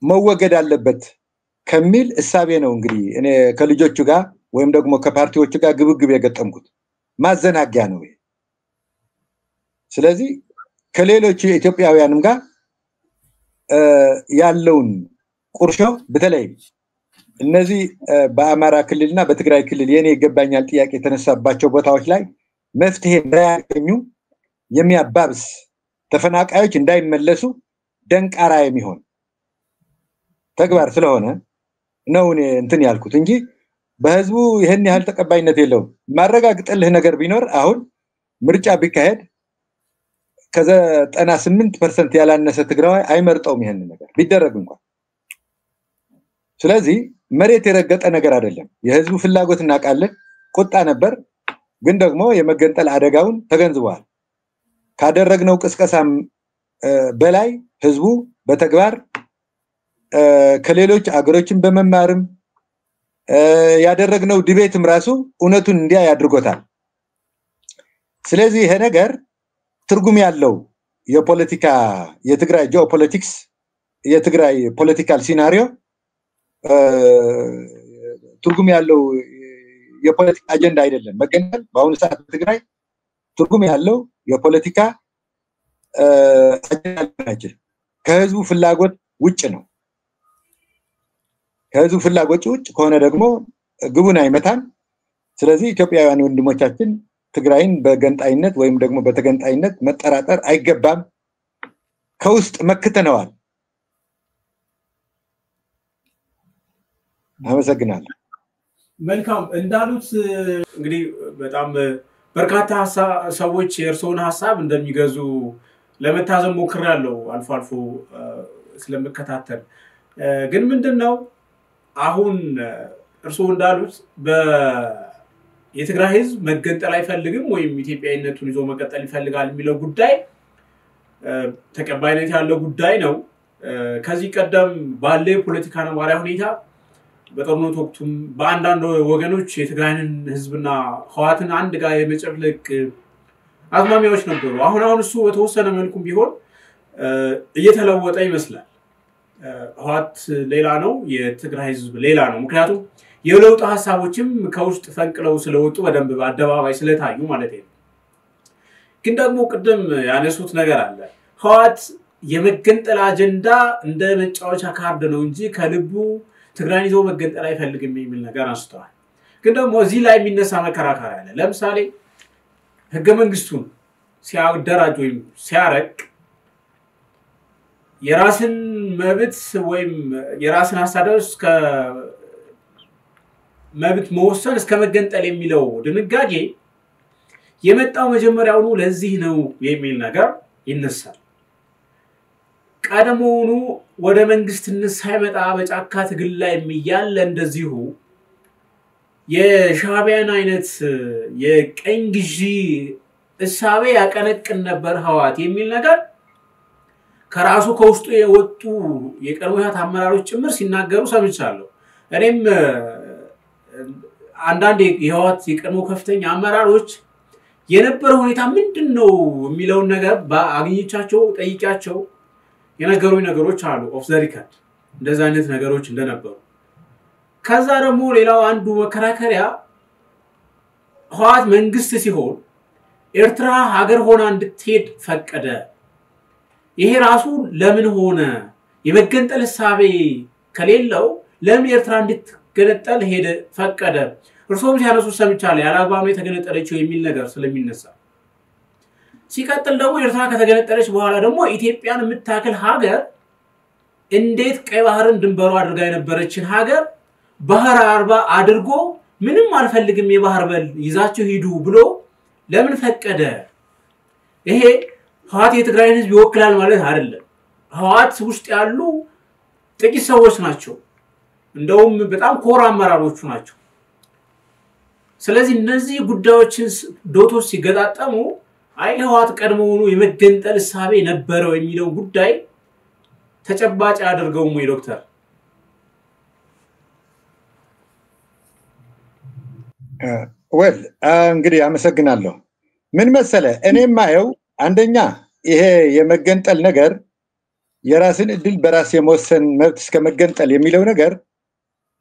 መወገድ አለበት ከሚል እሳቤ ነው እንግዲህ እኔ ከልጆቹ ጋር ወይም ደግሞ ከፓርቲዎቹ ጋር ግብግብ የገጠምኩት ማዘናጊያ ነው። ስለዚህ ከሌሎች ኢትዮጵያውያንም ጋር ያለውን ቁርሾ በተለይ እነዚህ በአማራ ክልልና በትግራይ ክልል የኔ ይገባኛል ጥያቄ የተነሳባቸው ቦታዎች ላይ መፍትሄ እንዳያገኙ የሚያባብስ ተፈናቃዮች እንዳይመለሱ ደንቃራ የሚሆን ተግባር ስለሆነ ነው እኔ እንትን ያልኩት እንጂ በህዝቡ ይሄን ያህል ተቀባይነት የለውም። ማረጋግጥልህ ነገር ቢኖር አሁን ምርጫ ቢካሄድ ከ98% ያላነሰ ትግራዋይ አይመርጠውም ይሄን ነገር ቢደረግ እንኳን። ስለዚህ መሬት የረገጠ ነገር አይደለም። የህዝቡ ፍላጎት እናውቃለን፣ ቁጣ ነበር፣ ግን ደግሞ የመገንጠል አደጋውን ተገንዝቧል። ካደረግነው ቅስቀሳም በላይ ህዝቡ በተግባር ከሌሎች አገሮችን በመማርም ያደረግነው ዲቤትም ራሱ እውነቱን እንዲያ ያድርጎታል። ስለዚህ ይሄ ነገር ትርጉም ያለው የፖለቲካ የትግራይ ጂኦፖለቲክስ የትግራይ ፖለቲካል ሲናሪዮ ትርጉም ያለው የፖለቲካ አጀንዳ አይደለም። መገንጠል በአሁኑ ሰዓት በትግራይ ትርጉም ያለው የፖለቲካ አጀንዳ ናቸው። ከህዝቡ ፍላጎት ውጭ ነው። ከህዝቡ ፍላጎት ውጭ ከሆነ ደግሞ ግቡን አይመታም። ስለዚህ ኢትዮጵያውያን ወንድሞቻችን ትግራይን በገንጣይነት ወይም ደግሞ በተገንጣይነት መጠራጠር አይገባም። ከውስጥ መክተነዋል። አመሰግናለሁ። መልካም እንዳሉት እንግዲህ በጣም በርካታ ሰዎች የእርሶን ሐሳብ እንደሚገዙ ለመታዘብ ሞክራለሁ አልፎ አልፎ ስለምከታተል። ግን ምንድነው አሁን እርሶ እንዳሉት የትግራይ ህዝብ መገንጠል አይፈልግም ወይም ኢትዮጵያዊነቱን ይዞ መቀጠል ይፈልጋል የሚለው ጉዳይ ተቀባይነት ያለው ጉዳይ ነው። ከዚህ ቀደም ባለ የፖለቲካ ነባራዊ ሁኔታ በጦርነቱ ወቅቱም በአንዳንድ ወገኖች የትግራይን ህዝብና ህዋትን አንድ ጋር የመጨፍለቅ አዝማሚያዎች ነበሩ። አሁን እሱ በተወሰነ መልኩም ቢሆን እየተለወጠ ይመስላል። ህዋት ሌላ ነው፣ የትግራይ ህዝብ ሌላ ነው። ምክንያቱም የለውጥ ሐሳቦችም ከውስጥ ፈንቅለው ስለወጡ በደንብ በአደባባይ ስለታዩ ማለት ነው። ግን ደግሞ ቅድም ያነሱት ነገር አለ። ህዋት የመገንጠል አጀንዳ እንደ መጫወቻ ካርድ ነው እንጂ ከልቡ ትግራይን ይዞ መገንጠል አይፈልግም የሚል ነገር አንስተዋል። ግን ደግሞ እዚህ ላይ የሚነሳ መከራከሪያ አለ። ለምሳሌ ህገ መንግስቱን ሲያደራጅ ወይም ሲያረቅ የራስን መብት ወይም የራስን አስተዳደር እስከ መብት መወሰን እስከ መገንጠል የሚለው ድንጋጌ የመጣው መጀመሪያውኑ ለዚህ ነው የሚል ነገር ይነሳል። ቀደሞውኑ ወደ መንግስትነት ሳይመጣ በጫካ ትግል ላይ የሚያለ እንደዚሁ የሻዕቢያን አይነት የቀኝ ግዢ እሳቤ ያቀነቅን ነበር ህዋት የሚል ነገር ከራሱ ከውስጡ የወጡ የቀድሞ አመራሮች ጭምር ሲናገሩ ሰምቻለሁ። እኔም አንዳንድ የህዋት የቀድሞ ከፍተኛ አመራሮች የነበረው ሁኔታ ምንድነው የሚለው ነገር አግኝቻቸው ጠይቂያቸው የነገሩኝ ነገሮች አሉ ኦፍ ዘ ሪከርድ እንደዛ አይነት ነገሮች እንደነበሩ። ከዛ ደግሞ ሌላው አንዱ መከራከሪያ ህዋት መንግስት ሲሆን ኤርትራ ሀገር ሆና እንድትሄድ ፈቀደ። ይሄ ራሱ ለምን ሆነ? የመገንጠል ሐሳቤ ከሌለው ለምን ኤርትራ እንድትገነጠል ሄደ ፈቀደ? እርሶም ሲያነሱ ሰምቻለሁ ያላግባብ ነው የተገነጠለችው የሚል ነገር ስለሚነሳ። ሲቀጥል ደግሞ ኤርትራ ከተገነጠለች በኋላ ደግሞ ኢትዮጵያን የምታክል ሀገር እንዴት ቀይ ባህርን ድንበሩ አድርጋ የነበረችን ሀገር ባህር አርባ አድርጎ ምንም አልፈልግም የባህር በር ይዛችሁ ሂዱ ብሎ ለምን ፈቀደ? ይሄ ህዋት የትግራይን ህዝብ ይወክላል ማለት አይደለም። ህዋት ውስጥ ያሉ ጥቂት ሰዎች ናቸው፣ እንደውም በጣም ኮር አመራሮቹ ናቸው። ስለዚህ እነዚህ ጉዳዮችን ዶቶች ሲገጣጠሙ አይ ህዋት ቀድሞውኑ የመገንጠል ሐሳቤ ነበረው የሚለው ጉዳይ ተጨባጭ አድርገው ወይ ዶክተር? ወል እንግዲህ አመሰግናለሁ። ምን መሰለ እኔም ማየው አንደኛ ይሄ የመገንጠል ነገር የራስን እድል በራስ የመወሰን መብት እስከ መገንጠል የሚለው ነገር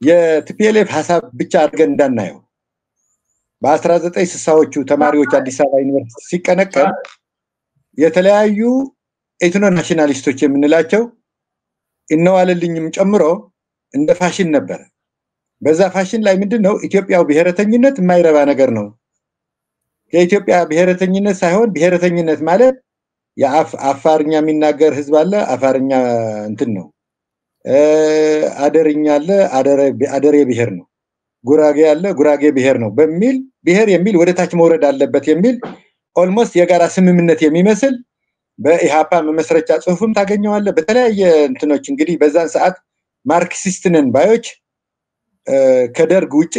የቲፒኤልኤፍ ሐሳብ ብቻ አድርገን እንዳናየው በ1960ዎቹ ተማሪዎች አዲስ አበባ ዩኒቨርሲቲ ሲቀነቀን የተለያዩ ኤትኖ ናሽናሊስቶች የምንላቸው እነዋለልኝም ጨምሮ እንደ ፋሽን ነበር። በዛ ፋሽን ላይ ምንድነው ኢትዮጵያው ብሔረተኝነት የማይረባ ነገር ነው። የኢትዮጵያ ብሔረተኝነት ሳይሆን ብሔረተኝነት ማለት የአፋርኛ የሚናገር ህዝብ አለ፣ አፋርኛ እንትን ነው። አደርኛ አለ፣ አደሬ ብሔር ነው። ጉራጌ አለ፣ ጉራጌ ብሔር ነው በሚል ብሔር የሚል ወደ ታች መውረድ አለበት የሚል ኦልሞስት የጋራ ስምምነት የሚመስል በኢሃፓ መመስረቻ ጽሁፍም ታገኘዋለህ። በተለያየ እንትኖች እንግዲህ በዛን ሰዓት ማርክሲስት ነን ባዮች ከደርግ ውጪ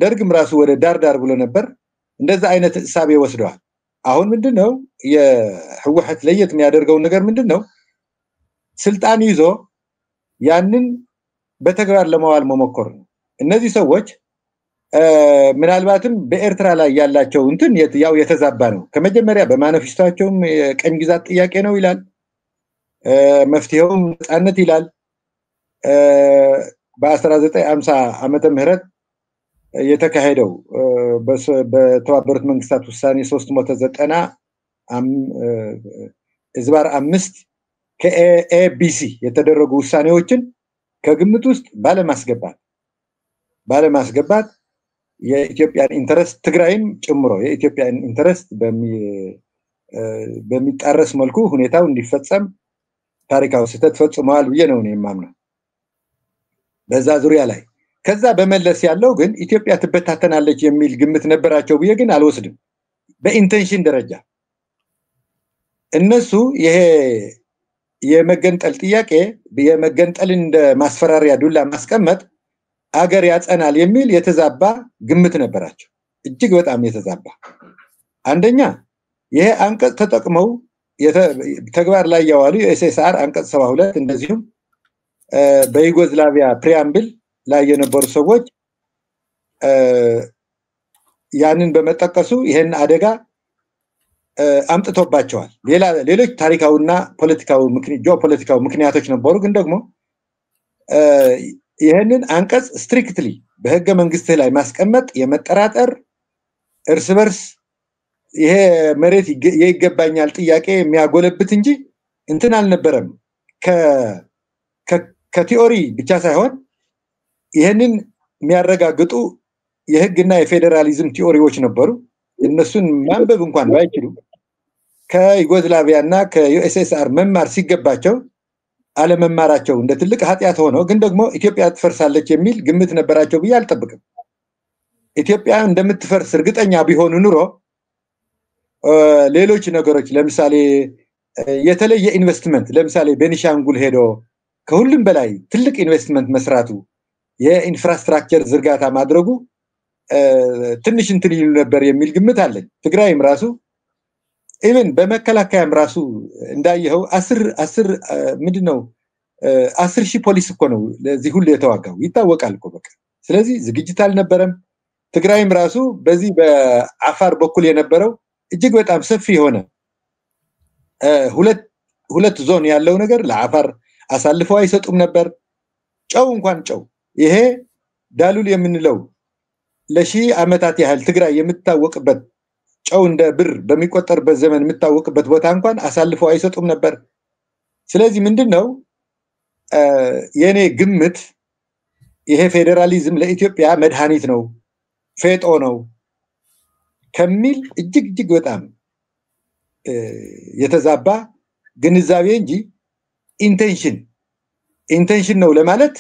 ደርግም ራሱ ወደ ዳር ብሎ ነበር። እንደዛ አይነት ሐሳብ ወስደዋል። አሁን ምንድነው የህወሓት ለየት የሚያደርገው ነገር ምንድነው? ስልጣን ይዞ ያንን በተግባር ለማዋል መሞከር ነው። እነዚህ ሰዎች ምናልባትም በኤርትራ ላይ ያላቸው እንትን ያው የተዛባ ነው። ከመጀመሪያ በማኒፌስቶአቸውም የቀኝ ግዛት ጥያቄ ነው ይላል፣ መፍትሄውም ነፃነት ይላል። በ1950 ዓመተ ምህረት የተካሄደው በተባበሩት መንግስታት ውሳኔ 390 ዝባር 5 ከኤቢሲ የተደረጉ ውሳኔዎችን ከግምት ውስጥ ባለማስገባት የኢትዮጵያን ኢንተረስት ትግራይም ጨምሮ የኢትዮጵያን ኢንተረስት በሚጣረስ መልኩ ሁኔታው እንዲፈጸም ታሪካዊ ስህተት ፈጽመዋል ብዬ ነው የማምነው በዛ ዙሪያ ላይ። ከዛ በመለስ ያለው ግን ኢትዮጵያ ትበታተናለች የሚል ግምት ነበራቸው ብዬ ግን አልወስድም። በኢንቴንሽን ደረጃ እነሱ ይሄ የመገንጠል ጥያቄ የመገንጠልን እንደ ማስፈራሪያ ዱላ ማስቀመጥ አገር ያጸናል የሚል የተዛባ ግምት ነበራቸው፣ እጅግ በጣም የተዛባ። አንደኛ ይሄ አንቀጽ ተጠቅመው ተግባር ላይ ያዋሉ የኤስኤስአር አንቀጽ 72 እንደዚሁም በዩጎዝላቪያ ፕሪያምብል ላይ የነበሩ ሰዎች ያንን በመጠቀሱ ይሄን አደጋ አምጥቶባቸዋል። ሌሎች ታሪካውና ፖለቲካው ጂኦፖለቲካው ምክንያቶች ነበሩ። ግን ደግሞ ይሄንን አንቀጽ ስትሪክትሊ በህገ መንግስት ላይ ማስቀመጥ የመጠራጠር እርስ በርስ ይሄ መሬት የይገባኛል ጥያቄ የሚያጎለብት እንጂ እንትን አልነበረም። ከቲዮሪ ብቻ ሳይሆን ይሄንን የሚያረጋግጡ የህግና የፌደራሊዝም ቲዮሪዎች ነበሩ። እነሱን ማንበብ እንኳን ባይችሉ ከዩጎዝላቪያና ከዩኤስኤስአር መማር ሲገባቸው አለመማራቸው እንደ ትልቅ ኃጢያት ሆኖ ግን ደግሞ ኢትዮጵያ ትፈርሳለች የሚል ግምት ነበራቸው ብዬ አልጠብቅም። ኢትዮጵያ እንደምትፈርስ እርግጠኛ ቢሆኑ ኑሮ ሌሎች ነገሮች ለምሳሌ የተለየ ኢንቨስትመንት ለምሳሌ ቤኒሻንጉል ሄዶ ከሁሉም በላይ ትልቅ ኢንቨስትመንት መስራቱ የኢንፍራስትራክቸር ዝርጋታ ማድረጉ ትንሽ እንትን ይሉ ነበር የሚል ግምት አለኝ። ትግራይም ራሱ ኢቭን በመከላከያም ራሱ እንዳየው 10 ምንድነው 10,000 ፖሊስ እኮ ነው ለዚህ ሁሉ የተዋጋው ይታወቃል እኮ በቃ። ስለዚህ ዝግጅት አልነበረም። ትግራይም ራሱ በዚህ በአፋር በኩል የነበረው እጅግ በጣም ሰፊ የሆነ ሁለት ዞን ያለው ነገር ለአፋር አሳልፈው አይሰጡም ነበር። ጨው እንኳን ጨው ይሄ ዳሉል የምንለው ለሺህ ዓመታት ያህል ትግራይ የምታወቅበት ጨው እንደ ብር በሚቆጠርበት ዘመን የምታወቅበት ቦታ እንኳን አሳልፈው አይሰጡም ነበር። ስለዚህ ምንድነው የኔ ግምት ይሄ ፌደራሊዝም ለኢትዮጵያ መድኃኒት ነው ፌጦ ነው ከሚል እጅግ በጣም የተዛባ ግንዛቤ እንጂ ኢንቴንሽን ነው ለማለት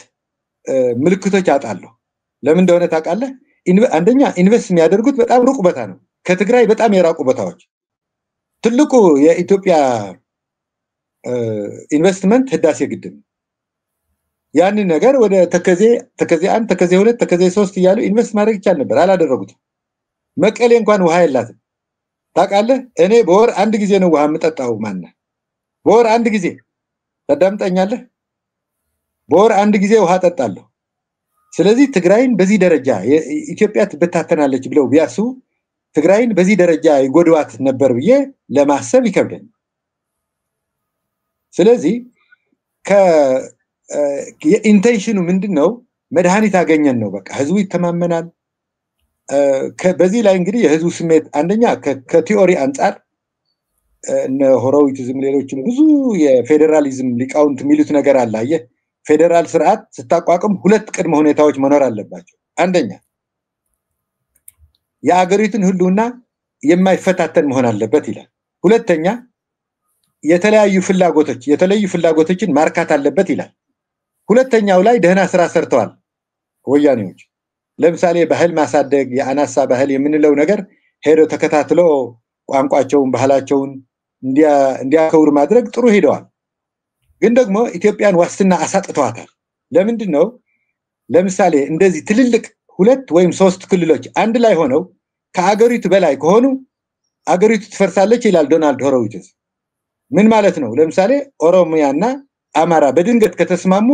ምልክቶች አጣለሁ። ለምን እንደሆነ ታውቃለህ? አንደኛ ኢንቨስት የሚያደርጉት በጣም ሩቅ ቦታ ነው። ከትግራይ በጣም የራቁ ቦታዎች ትልቁ የኢትዮጵያ ኢንቨስትመንት ህዳሴ ግድብ ያንን ነገር ወደ ተከዜ 1 ተከዜ 2 ተከዜ 3 እያሉ ኢንቨስት ማድረግ ይቻል ነበር፣ አላደረጉትም። መቀሌ እንኳን ውሃ የላትም ታውቃለህ? እኔ በወር አንድ ጊዜ ነው ውሃ የምጠጣው። በወር አንድ ጊዜ ተዳምጠኛለህ? በወር አንድ ጊዜ ውሃ ጠጣለሁ። ስለዚህ ትግራይን በዚህ ደረጃ ኢትዮጵያ ትበታተናለች ብለው ቢያስቡ ትግራይን በዚህ ደረጃ ይጎድዋት ነበር ብዬ ለማሰብ ይከብደኝ። ስለዚህ የኢንቴንሽኑ ምንድነው? መድኃኒት አገኘን ነው በቃ ህዝቡ ይተማመናል በዚህ ላይ እንግዲህ የህዝቡ ስሜት አንደኛ ከቲዮሪ አንፃር እነ ሆሮዊቲዝም ሌሎችም ብዙ የፌደራሊዝም ሊቃውንት የሚሉት ነገር አለ አየህ ፌደራል ስርዓት ስታቋቁም ሁለት ቅድመ ሁኔታዎች መኖር አለባቸው አንደኛ የአገሪቱን ህልውና የማይፈታተን መሆን አለበት ይላል ሁለተኛ የተለያዩ ፍላጎቶችን ማርካት አለበት ይላል ሁለተኛው ላይ ደህና ስራ ሰርተዋል ወያኔዎች ለምሳሌ ባህል ማሳደግ የአናሳ ባህል የምንለው ነገር ሄዶ ተከታትሎ ቋንቋቸውን ባህላቸውን እንዲያከብሩ ማድረግ ጥሩ ሄደዋል ግን ደግሞ ኢትዮጵያን ዋስትና አሳጥተዋታል ለምንድነው ለምሳሌ እንደዚህ ትልልቅ ሁለት ወይም ሶስት ክልሎች አንድ ላይ ሆነው ከአገሪቱ በላይ ከሆኑ አገሪቱ ትፈርሳለች ይላል ዶናልድ ሆሮዊትስ ምን ማለት ነው ለምሳሌ ኦሮሚያና አማራ በድንገት ከተስማሙ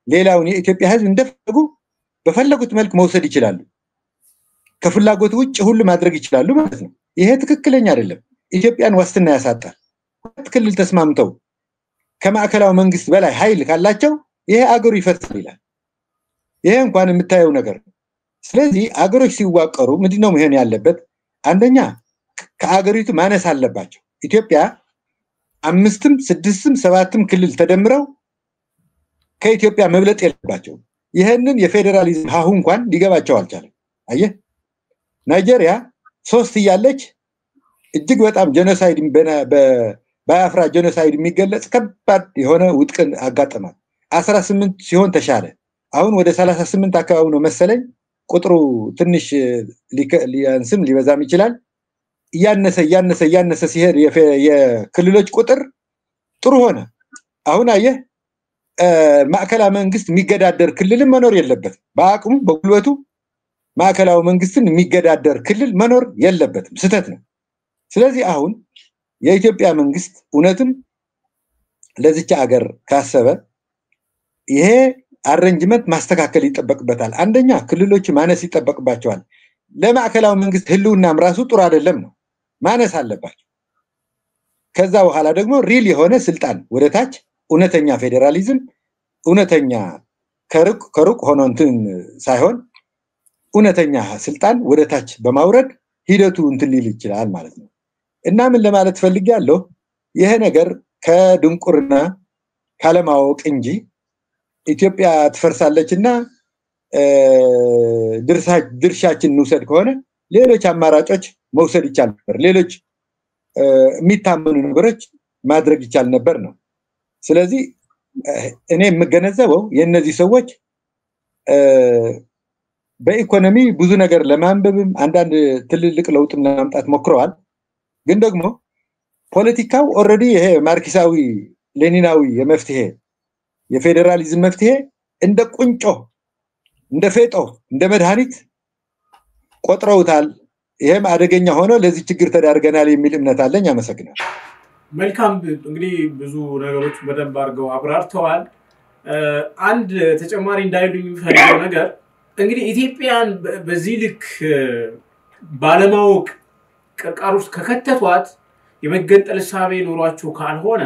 ሌላውን የኢትዮጵያ ህዝብ እንደፈለጉ በፈለጉት መልክ መውሰድ ይችላሉ ከፍላጎት ውጭ ሁሉ ማድረግ ይችላሉ ማለት ነው ይሄ ትክክለኛ አይደለም ኢትዮጵያን ዋስትና ያሳጣል ሁለት ክልል ተስማምተው ከማዕከላዊ መንግስት በላይ ኃይል ካላቸው ይሄ አገሩ ይፈርሳል ይላል ይሄ እንኳን የምታየው ነገር ስለዚህ አገሮች ሲዋቀሩ ምንድነው መሆን ያለበት አንደኛ ከአገሪቱ ማነስ አለባቸው ኢትዮጵያ 5ም 6ም 7ም ክልል ተደምረው ከኢትዮጵያ መብለጥ የለባቸው ይሄንን የፌደራሊዝም ሀሁ እንኳን ሊገባቸው አልቻለም አየህ ናይጄሪያ 3 ያለች እጅግ በጣም ጄኖሳይድ በባያፍራ ጄኖሳይድ የሚገለጽ ከባድ የሆነ ውጥቅን አጋጠማል 18 ሲሆን ተሻለ አሁን ወደ 38 አካባቢ ነው መሰለኝ ቁጥሩ ትንሽ ሊያንስም ሊበዛም ይችላል ያነሰ ሲሄድ የክልሎች ቁጥር ጥሩ ሆነ አሁን አየህ ማዕከላዊ መንግስት የሚገዳደር ክልል መኖር የለበትም በአቅሙ በጉልበቱ ማዕከላዊ መንግስትን የሚገዳደር ክልል መኖር የለበትም ስተት ነው ስለዚህ አሁን የኢትዮጵያ መንግስት እውነትም ለዚች ሀገር ካሰበ ይሄ አሬንጅመንት ማስተካከል ይጠበቅበታል አንደኛ ክልሎች ማነስ ይጠበቅባቸዋል ለማዕከላዊ መንግስት ህልውናም ራሱ ጥሩ አይደለም ነው ማነስ አለባቸው ከዛ በኋላ ደግሞ ሪል የሆነ ስልጣን ወደታች እውነተኛ ፌደራሊዝም እውነተኛ ከሩቅ ሆኖ እንትን ሳይሆን እውነተኛ ስልጣን ወደታች በማውረድ ሂደቱ እንትን ሊል ይችላል ማለት ነው እና ምን ለማለት ፈልጊያለሁ ይሄ ነገር ከድንቁርና ካለማወቅ እንጂ ኢትዮጵያ ትፈርሳለችና ድርሻችን እንውሰድ ከሆነ ሌሎች አማራጮች መውሰድ ይቻል ነበር ሌሎች የሚታመኑ ነገሮች ማድረግ ይቻል ነበር ነው ስለዚህ እኔ የምገነዘበው የነዚህ ሰዎች በኢኮኖሚ ብዙ ነገር ለማንበብም አንዳንድ ትልልቅ ለውጥም ለማምጣት ሞክረዋል ግን ደግሞ ፖለቲካው ኦሬዲ ይሄ ማርክሳዊ ሌኒናዊ የመፍትሄ የፌደራሊዝም መፍትሄ እንደ ቁንጮ እንደ ፌጦ እንደ መድኃኒት ቆጥረውታል ይሄም አደገኛ ሆኖ ለዚህ ችግር ተዳርገናል የሚል እምነት አለኝ አመሰግናለሁ መልካም እንግዲህ ብዙ ነገሮች በደንብ አድርገው አብራርተዋል አንድ ተጨማሪ እንዳይሉኝ ፈልገው ነገር እንግዲህ ኢትዮጵያን በዚህ ልክ ባለማወቅ ቅርቃር ውስጥ ከከተቷት የመገንጠል ሐሳብ ኖሯቸው ካልሆነ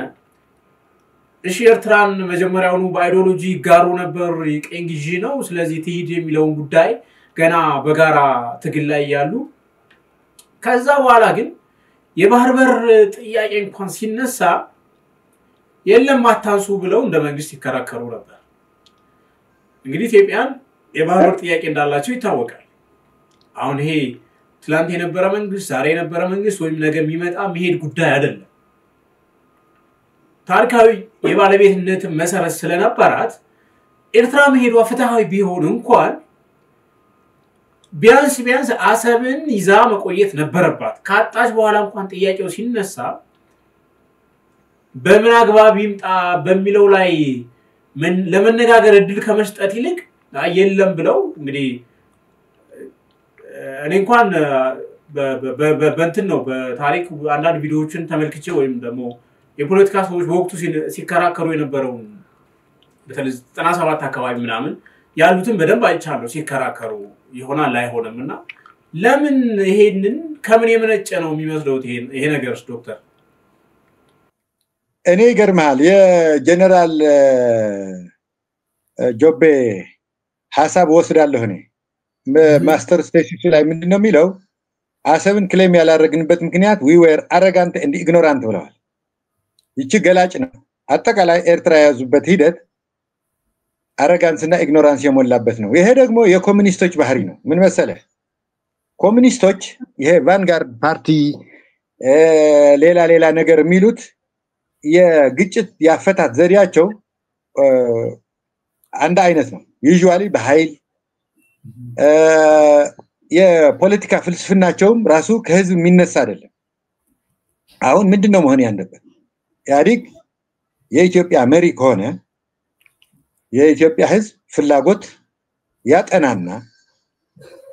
እሺ ኤርትራን መጀመሪያውኑ በአይዲዮሎጂ ጋሩ ነበር የቀኝ ግዢ ነው ስለዚህ ትሂድ የሚለውን ጉዳይ ገና በጋራ ትግል ላይ ያሉ ከዛ በኋላ ግን የባህር በር ጥያቄ እንኳን ሲነሳ የለም አታንሱ ብለው እንደ መንግስት ይከራከሩ ነበር እንግዲህ ኢትዮጵያን የባህር በር ጥያቄ እንዳላቸው ይታወቃል አሁን ይሄ ትላንት የነበረ መንግስት ዛሬ የነበረ መንግስት ወይም ነገ የሚመጣ መሄድ ጉዳይ አይደለም ታሪካዊ የባለቤትነት መሰረት ስለነበራት ኤርትራ መሄዷ ፍትሃዊ ቢሆን እንኳን ቢያንስ አሰብን ይዛ መቆየት ነበረባት ካጣች በኋላ እንኳን ጥያቄው ሲነሳ በምን አግባብ ይምጣ በሚለው ላይ ለመነጋገር እድል ከመስጠት ይልቅ የለም ብለው እንግዲህ እኔ እንኳን በእንትን ነው በታሪክ አንዳንድ ቪዲዮዎችን ተመልክቼ ወይም ደግሞ የፖለቲካ ሰዎች በወቅቱ ሲከራከሩ የነበረው በተለይ 97 አካባቢ ምናምን ያሉትን በደንብ አይቻለሁ ሲከራከሩ ይሆናል አይሆንምና ለምን ይሄንን ከምን የመነጨ ነው የሚመስለው ይሄ ነገርስ ዶክተር እኔ ይገርማል የጀነራል ጆቤ ሐሳብ ወስዳለሁ እኔ ማስተር ስቴሽን ላይ ምንድነው የሚለው አሰብን ክሌም ያላረግንበት ምክንያት we were arrogant and ignorant ብለዋል ይቺ ገላጭ ነው አጠቃላይ ኤርትራ ያዙበት ሂደት አረጋንስ እና ኢግኖራንስ የሞላበት ነው ይሄ ደግሞ የኮሙኒስቶች ባህሪ ነው ምን መሰለ ኮሙኒስቶች ይሄ ቫንጋርድ ፓርቲ ሌላ ነገር የሚሉት የግጭት ያፈታት ዘዴያቸው አንድ አይነት ነው ዩዥዋሊ በኃይል የፖለቲካ ፍልስፍናቸውም ራሱ ከህዝብ የሚነሳ አይደለም አሁን ምንድነው መሆን ያለበት ኢህአዴግ የኢትዮጵያ መሪ ከሆነ የኢትዮጵያ ህዝብ ፍላጎት ያጠናና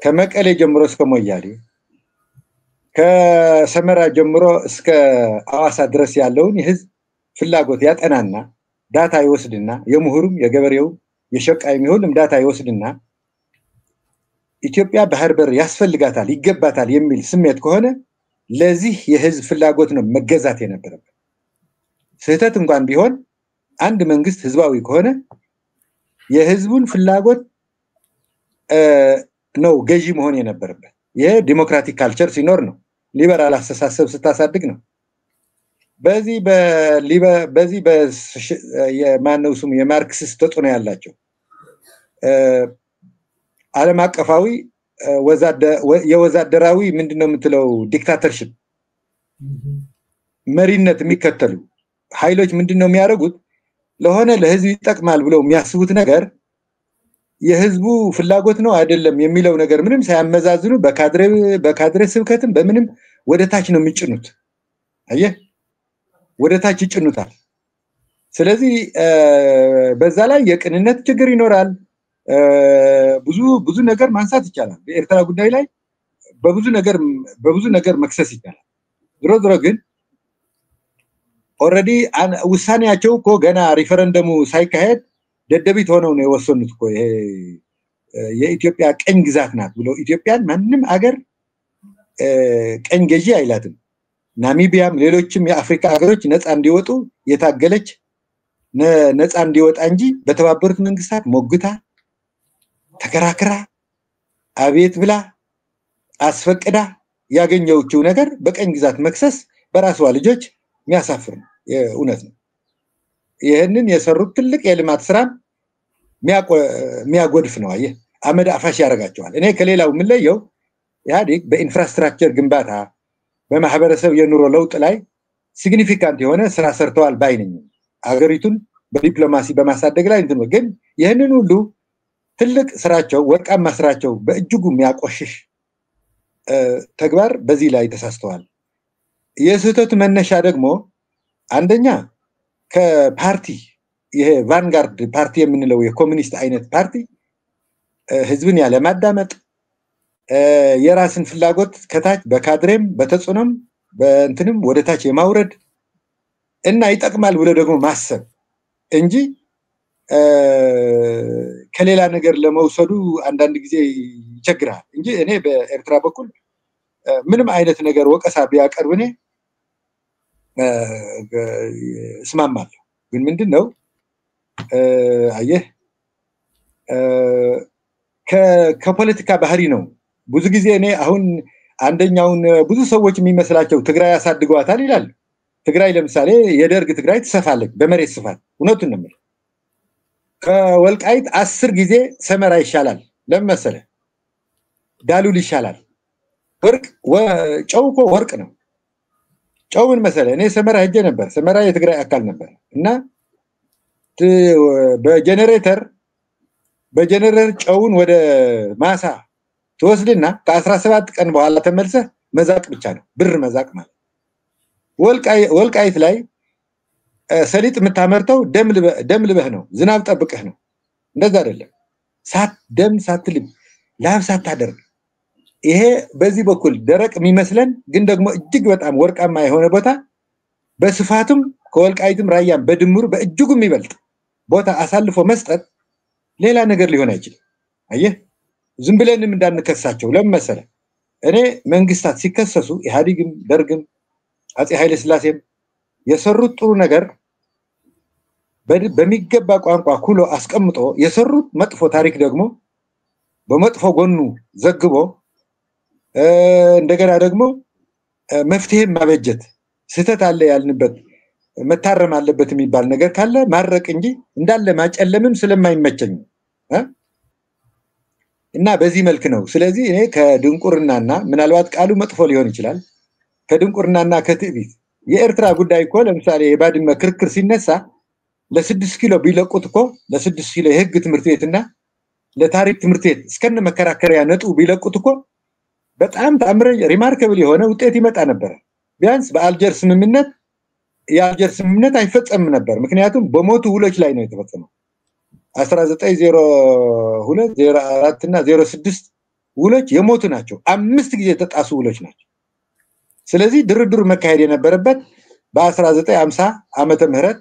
ከመቀሌ ጀምሮ እስከ ሞያሌ ከሰመራ ጀምሮ እስከ አዋሳ ድረስ ያለውን የህዝብ ፍላጎት ያጠናና ዳታ ይወስድና የምሁሩም የገበሬው የሸቃይም ይሁንም ዳታ ይወስድና ኢትዮጵያ ባህር በር ያስፈልጋታል ይገባታል የሚል ስሜት ከሆነ ለዚህ የህዝብ ፍላጎት ነው መገዛት የነበረበት ስህተት እንኳን ቢሆን አንድ መንግስት ህዝባዊ ከሆነ የህዝቡን ፍላጎት ነው ገዢ መሆን የነበረበት ይሄ ዲሞክራቲክ ካልቸር ሲኖር ነው ሊበራል አስተሳሰብ ስታሳድግ ነው በዚህ የማነው ስሙ የማርክሲስት ተጽዕኖ ያላቸው ዓለም አቀፋዊ የወዛደራዊ ምንድነው የምትለው ዲክታተርሺፕ መሪነት የሚከተሉ ኃይሎች ምንድነው የሚያደርጉት ለሆነ ለህዝብ ይጠቅማል ብለው የሚያስቡት ነገር የህዝቡ ፍላጎት ነው አይደለም የሚለው ነገር ምንም ሳያመዛዝኑ በካድሬ ስብከትም በምንም ወደታች ነው የሚጭኑት አየህ ወደታች ይጭኑታል ስለዚህ በዛ ላይ የቅንነት ችግር ይኖራል ብዙ ነገር ማንሳት ይቻላል በኤርትራ ጉዳይ ላይ በብዙ ነገር መክሰስ ይቻላል ድሮ ግን ኦሬዲ ውሳኔያቸው እኮ ገና ሪፈረንደሙ ሳይካሄድ ደደቢት ሆነው ነው የወሰኑት እኮ ይሄ የኢትዮጵያ ቀኝ ግዛት ናት ብሎ ኢትዮጵያን ማንንም አገር ቀኝ ገዢ አይላትም ናሚቢያም ሌሎችም የአፍሪካ ሀገሮች ነፃ እንዲወጡ የታገለች ነፃ እንዲወጣ እንጂ በተባበሩት መንግስታት ሞግታ ተከራክራ አቤት ብላ አስፈቅዳ ያገኘውችው ነገር በቀኝ ግዛት መክሰስ በራሷ ልጆች የሚያሳፍር ነው እውነት ነው ይሄንን የሰሩት ትልቅ የልማት ስራ የሚያጎድፍ ነው አየህ አመድ አፋሽ ያረጋቸዋል እኔ ከሌላው ምንለየው ኢህአዴግ በኢንፍራስትራክቸር ግንባታ በማህበረሰብ የኑሮ ለውጥ ላይ ሲግኒፊካንት የሆነ ስራ ሰርተዋል ባይነኝ አገሪቱን በዲፕሎማሲ በማሳደግ ላይ እንትን ግን ይሄንን ሁሉ ትልቅ ስራቸው ወርቃማ ስራቸው በእጅጉ የሚያቆሽሽ ተግባር በዚህ ላይ ተሳስተዋል የስህተቱ መነሻ ደግሞ አንደኛ ከፓርቲ ይሄ ቫንጋርድ ፓርቲ የምንለው የኮሙኒስት አይነት ፓርቲ ህዝብን ያለ ማዳመጥ የራስን ፍላጎት ከታች በካድሬም በተጽኖም በእንትንም ወደታች የማውረድ እና ይጠቅማል ብሎ ደግሞ ማሰብ እንጂ ከሌላ ነገር ለመውሰዱ አንዳንድ ጊዜ ይቸግራል እንጂ እኔ በኤርትራ በኩል ምንም አይነት ነገር ወቀሳ ቢያቀርብኔ እስማማለሁ ግን ምንድነው አየህ ከፖለቲካ ባህሪ ነው ብዙ ጊዜ እኔ አሁን አንደኛውን ብዙ ሰዎች የሚመስላቸው ትግራይ ያሳድገዋታል ይላል ትግራይ ለምሳሌ የደርግ ትግራይ ትሰፋለች በመሬት ስፋት እውነቱን ነው ከወልቃይት 10 ጊዜ ሰመራ ይሻላል ለምን መሰለ ዳሉል ይሻላል ጨውኮ ወርቅ ነው ጨው ምን መሰለ እኔ ሰመራ ሄጄ ነበር ሰመራ የትግራይ አካል ነበር እና በጀነሬተር ጨውን ወደ ማሳ ተወስድና ከ17 ቀን በኋላ ተመልሰ መዛቅ ብቻ ነው ብር መዛቅ ማለት ወልቃይት ላይ ሰሊጥ የምታመርተው ደም ልበህ ነው ዝናብ ጠብቀህ ነው እንደዛ አይደለም ደም ሳትልም ላብ ሳታደርግ ይሄ በዚህ በኩል ደረቅ የሚመስለን ግን ደግሞ እጅግ በጣም ወርቃማ የሆነ ቦታ በስፋቱም ከወልቃይትም ራያም በድምሩ በእጅጉ የሚበልጥ ቦታ አሳልፎ መስጠት ሌላ ነገር ሊሆን አይችልም አየህ ዝም ብለንም እንዳንከሳቸው ለምን መሰለ እኔ መንግስታት ሲከሰሱ ኢህአዴግም ደርግም አፄ ኃይለ ሥላሴም የሰሩት ጥሩ ነገር በሚገባ ቋንቋ ኩሎ አስቀምጦ የሰሩት መጥፎ ታሪክ ደግሞ በመጥፎ ጎኑ ዘግቦ እንደገና ደግሞ መፍትሄ ማበጀት ስህተት አለ ያልንበት መታረም አለበት የሚባል ነገር ካለ ማረቅ እንጂ እንዳለ ማጨለምም ስለማይመቸኝ እና በዚህ መልክ ነው። ስለዚህ እኔ ከድንቁርናና ምናልባት ቃሉ መጥፎ ሊሆን ይችላል ከድንቁርናና ከትዕቢት የኤርትራ ጉዳይ እኮ ለምሳሌ የባድመ ክርክር ሲነሳ ለ6 ኪሎ ቢለቁት እኮ ለ6 ኪሎ የህግ ትምህርት ቤትና ለታሪክ ትምህርት ቤት እስከነ መከራከሪያ ነጥቡ ቢለቁት እኮ በጣም ታምረ ሪማርካብል የሆነ ውጤት ይመጣ ነበር። ቢያንስ በአልጀር ስምምነት የአልጀር ስምምነት አይፈጸምም ነበር። ምክንያቱም በሞቱ ውሎች ላይ ነው የተፈጸመው 1902 04 እና 06 ውሎች የሞቱ ናቸው። 5 ጊዜ የተጣሱ ውሎች ናቸው። ስለዚህ ድርድሩ መካሄድ የነበረበት በ1950 ዓመተ ምህረት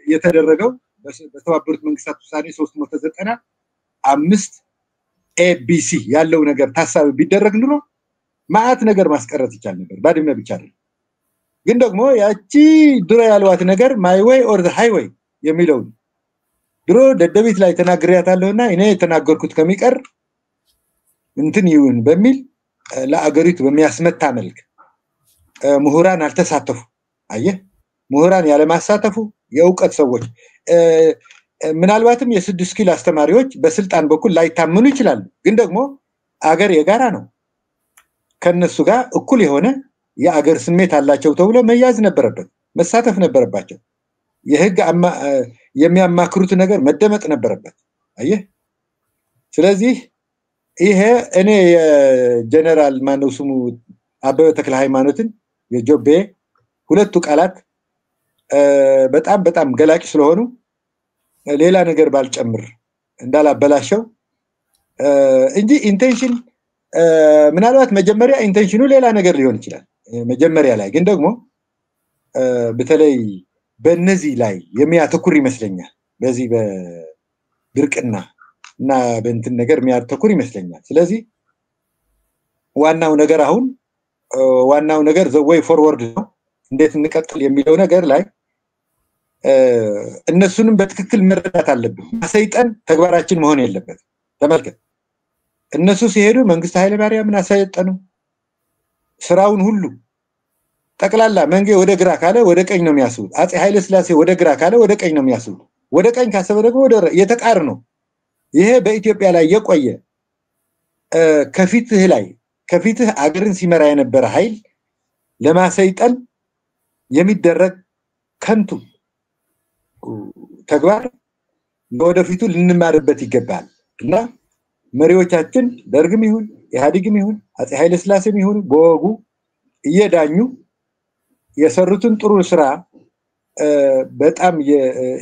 የተደረገው በተባበሩት መንግስታት ውሳኔ 395 ኤቢሲ ያለው ነገር ታሳቢ ቢደረግ ኑሮ ማአት ነገር ማስቀረት ይቻል ነበር። ባድመ ብቻ አይደለም። ግን ደግሞ ያቺ ድሮ ያልዋት ነገር ማይ ዌይ ኦር ዘ ሃይዌይ የሚለው ድሮ ደደቢት ላይ ተናግሬያታለሁና እኔ የተናገርኩት ከሚቀር እንትን ይሁን በሚል ለአገሪቱ በሚያስመታ መልክ ምሁራን አልተሳተፉ። አየህ ምሁራን ያለ ማሳተፉ የእውቀት ሰዎች ምናልባትም የ6 ኪሎ አስተማሪዎች በስልጣን በኩል ላይታመኑ ይችላሉ። ግን ደግሞ አገር የጋራ ነው። ከነሱ ጋር እኩል የሆነ የአገር ስሜት አላቸው ተብሎ መያዝ ነበረበት፣ መሳተፍ ነበረባቸው። የህግ የሚያማክሩት ነገር መደመጥ ነበረበት። አየህ ስለዚህ ይሄ እኔ የጀነራል ማነው ስሙ አበበ ተክለ ሃይማኖትን የጆቤ ሁለቱ ቃላት በጣም ገላጭ ስለሆኑ ሌላ ነገር ባልጨምር እንዳላበላሸው እንጂ ኢንቴንሽን ምናልባት መጀመሪያ ኢንቴንሽኑ ሌላ ነገር ሊሆን ይችላል። መጀመሪያ ላይ ግን ደግሞ በተለይ በእነዚህ ላይ የሚያተኩር ይመስለኛል። በዚህ በድርቅና እና በእንትን ነገር የሚያተኩር ይመስለኛል። ስለዚህ ዋናው ነገር አሁን ዋናው ነገር ዘ ዌይ ፎርወርድ ነው። እንዴት እንቀጥል የሚለው ነገር ላይ እነሱንም በትክክል መረዳት አለብን። ማሰይጠን ተግባራችን መሆን የለበትም። ተመልከት እነሱ ሲሄዱ መንግስት ኃይለ ማርያምን አሰይጠኑ ስራውን ሁሉ ጠቅላላ መንጌ ወደ ግራ ካለ ወደ ቀኝ ነው የሚያስቡት። አፄ ኃይለ ስላሴ ወደ ግራ ካለ ወደ ቀኝ ነው የሚያስቡት። ወደ ቀኝ ካሰበ ደግሞ ወደ የተቃር ነው። ይሄ በኢትዮጵያ ላይ የቆየ ከፊትህ አገርን ሲመራ የነበረ ኃይል ለማሰይጠን የሚደረግ ከንቱ ተግባር ለወደፊቱ ልንማርበት ይገባል እና መሪዎቻችን ደርግም ይሁን ኢህአዴግም ይሁን አፄ ኃይለ ስላሴም ይሁን በወጉ እየዳኙ የሰሩትን ጥሩ ስራ በጣም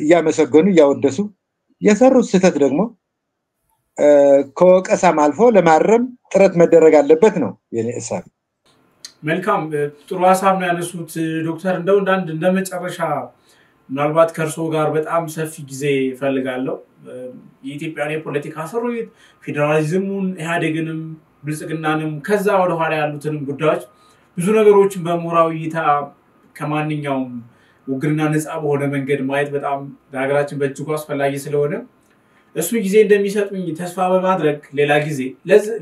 እያመሰገኑ እያወደሱ የሰሩት ስህተት ደግሞ ከወቀሳም አልፎ ለማረም ጥረት መደረግ አለበት ነው የኔ ሐሳብ። መልካም ጥሩ ሐሳብ ነው ያነሱት ዶክተር። እንደው እንደመጨረሻ ምናልባት ከርሶ ጋር በጣም ሰፊ ጊዜ ፈልጋለሁ የኢትዮጵያን የፖለቲካ ሰሩት ፌደራሊዝሙን ኢህአዴግንም ብልጽግናንም ከዛ ወደ ኋላ ያሉትንም ጉዳዮች ብዙ ነገሮችን በምሁራዊ እይታ ከማንኛውም ውግርና ነፃ በሆነ መንገድ ማየት በጣም ለሀገራችን በእጅጉ አስፈላጊ ስለሆነ እሱ ጊዜ እንደሚሰጡኝ ተስፋ በማድረግ ሌላ ጊዜ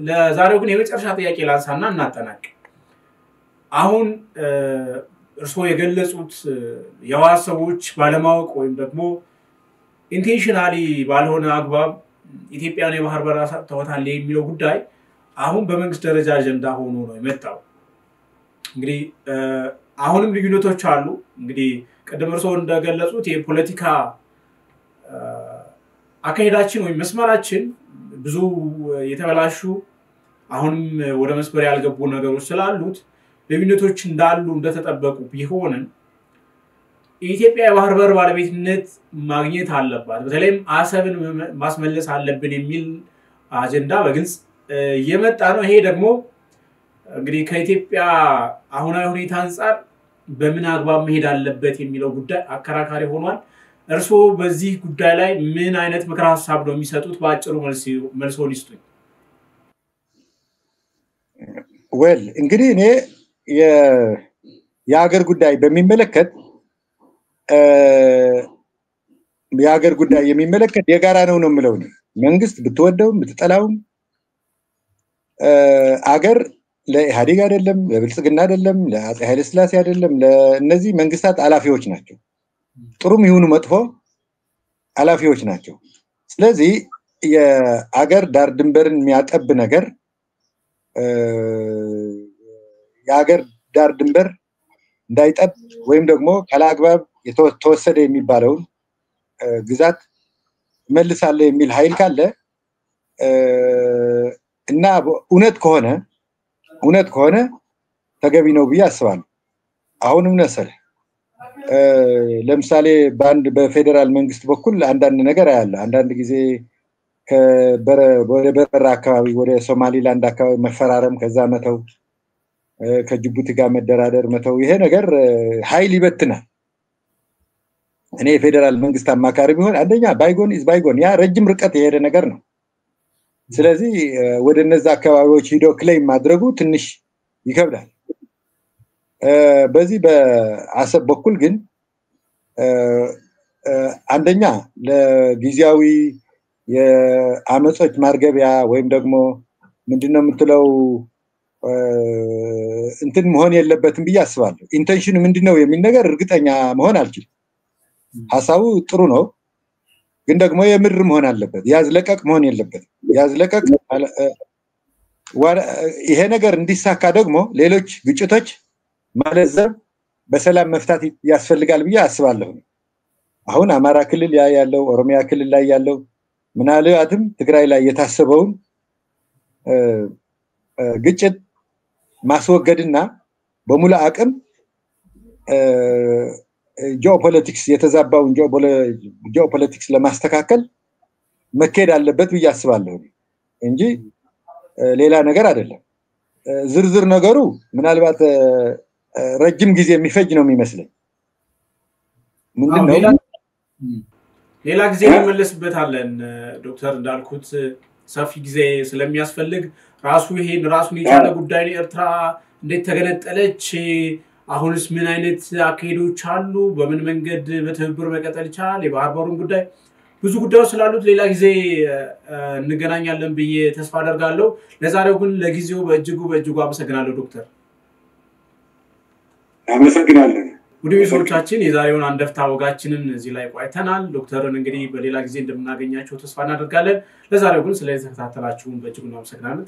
ለዛሬው ግን የመጨረሻ ጥያቄ ላንሳና እናጠናቅ። አሁን እርሶ የገለጹት የዋስ ሰዎች ባለማወቅ ወይም ደግሞ ኢንቴንሽናሊ ባልሆነ አግባብ ኢትዮጵያን የባህር በር ተወታል የሚለው ጉዳይ አሁን በመንግስት ደረጃ አጀንዳ ሆኖ ነው የመጣው። እንግዲህ አሁንም ልዩነቶች አሉ። እንግዲህ ቀደም እርሶ እንደገለጹት የፖለቲካ አካሄዳችን ወይ መስመራችን ብዙ የተበላሹ አሁንም ወደ መስመር ያልገቡ ነገሮች ስላሉት ልዩነቶች እንዳሉ እንደተጠበቁ ቢሆንም ኢትዮጵያ የባህር በር ባለቤትነት ማግኘት አለባት፣ በተለይም አሰብን ማስመለስ አለብን የሚል አጀንዳ በግልጽ የመጣ ነው። ይሄ ደግሞ እንግዲህ ከኢትዮጵያ አሁናዊ ሁኔታ አንፃር በምን አግባብ መሄድ አለበት የሚለው ጉዳይ አከራካሪ ሆኗል። እርሶ በዚህ ጉዳይ ላይ ምን አይነት ምክር ሐሳብ ነው የሚሰጡት? በአጭሩ መልሶን ይስጡኝ። ወል እንግዲህ እኔ የሀገር ጉዳይ በሚመለከት የሀገር ጉዳይ የሚመለከት የጋራ ነው የምለው ነው መንግስት ብትወደውም ብትጠላውም አገር ለኢህአዴግ አይደለም ለብልጽግና አይደለም ለአፄ ኃይለ ሥላሴ አይደለም ለእነዚህ መንግስታት ኃላፊዎች ናቸው ጥሩም ይሁኑ መጥፎ ኃላፊዎች ናቸው ስለዚህ የአገር ዳር ድንበርን የሚያጠብ ነገር የአገር ዳር ድንበር እንዳይጠብ ወይም ደግሞ ካላግባብ የተወሰደ የሚባለው ግዛት መልሳለ የሚል ኃይል ካለ እና እውነት ከሆነ ተገቢ ነው ብዬ አስባለሁ አሁንም ነሰለ ለምሳሌ ባንድ በፌደራል መንግስት በኩል አንዳንድ ነገር ያያለ አንዳንድ ጊዜ ወደ በረራ አካባቢ ወደ ሶማሊላንድ አካባቢ መፈራረም ከዛ መተው ከጅቡቲ ጋር መደራደር መተው ይሄ ነገር ኃይል ይበትናል እኔ የፌደራል መንግስት አማካሪ ቢሆን አንደኛ ባይጎን ኢዝ ባይጎን ያ ረጅም ርቀት የሄደ ነገር ነው ስለዚህ ወደ እነዛ አካባቢዎች ሂዶ ክሌም ማድረጉ ትንሽ ይከብዳል በዚህ በአሰብ በኩል ግን አንደኛ ለጊዜያዊ የአመጾች ማርገቢያ ወይም ደግሞ ምንድነው የምትለው እንትን መሆን የለበትም ብዬ አስባለሁ ኢንቴንሽኑ ምንድነው የሚል ነገር እርግጠኛ መሆን አልችልም ሐሳቡ ጥሩ ነው ግን ደግሞ የምድር መሆን አለበት ያዝለቀቅ መሆን የለበትም ያዝለቀቅ ይሄ ነገር እንዲሳካ ደግሞ ሌሎች ግጭቶች ማለዘብ በሰላም መፍታት ያስፈልጋል ብዬ አስባለሁ አሁን አማራ ክልል ያለው ኦሮሚያ ክልል ላይ ያለው ምናልባትም ትግራይ ላይ የታሰበውን ግጭት ማስወገድና በሙሉ አቅም ጂኦፖለቲክስ የተዛባውን ጂኦፖለቲክስ ለማስተካከል መከድ አለበት ብዬ አስባለሁ እንጂ ሌላ ነገር አይደለም ዝርዝር ነገሩ ምናልባት ረጅም ጊዜ የሚፈጅ ነው የሚመስለኝ ምንድነው ሌላ ጊዜ እንመለስበታለን ዶክተር እንዳልኩት ሰፊ ጊዜ ስለሚያስፈልግ ራሱን የቻለ ጉዳይ ነው ኤርትራ እንዴት ተገነጠለች አሁንስ ምን አይነት አካሄዶች አሉ በምን መንገድ በትብብር መቀጠል ይቻላል የባህር በሩን ጉዳይ ብዙ ጉዳዮች ስላሉት ሌላ ጊዜ እንገናኛለን ብዬ ተስፋ አደርጋለሁ ለዛሬው ግን ለጊዜው በእጅጉ አመሰግናለሁ ዶክተር አመሰግናለሁ ውድሚሶቻችን የዛሬውን አንደፍታ ወጋችንን እዚህ ላይ ቆይተናል ዶክተርን እንግዲህ በሌላ ጊዜ እንደምናገኛቸው ተስፋ እናደርጋለን ለዛሬው ግን ስለዚህ ተከታተላችሁን በእጅጉ አመሰግናለሁ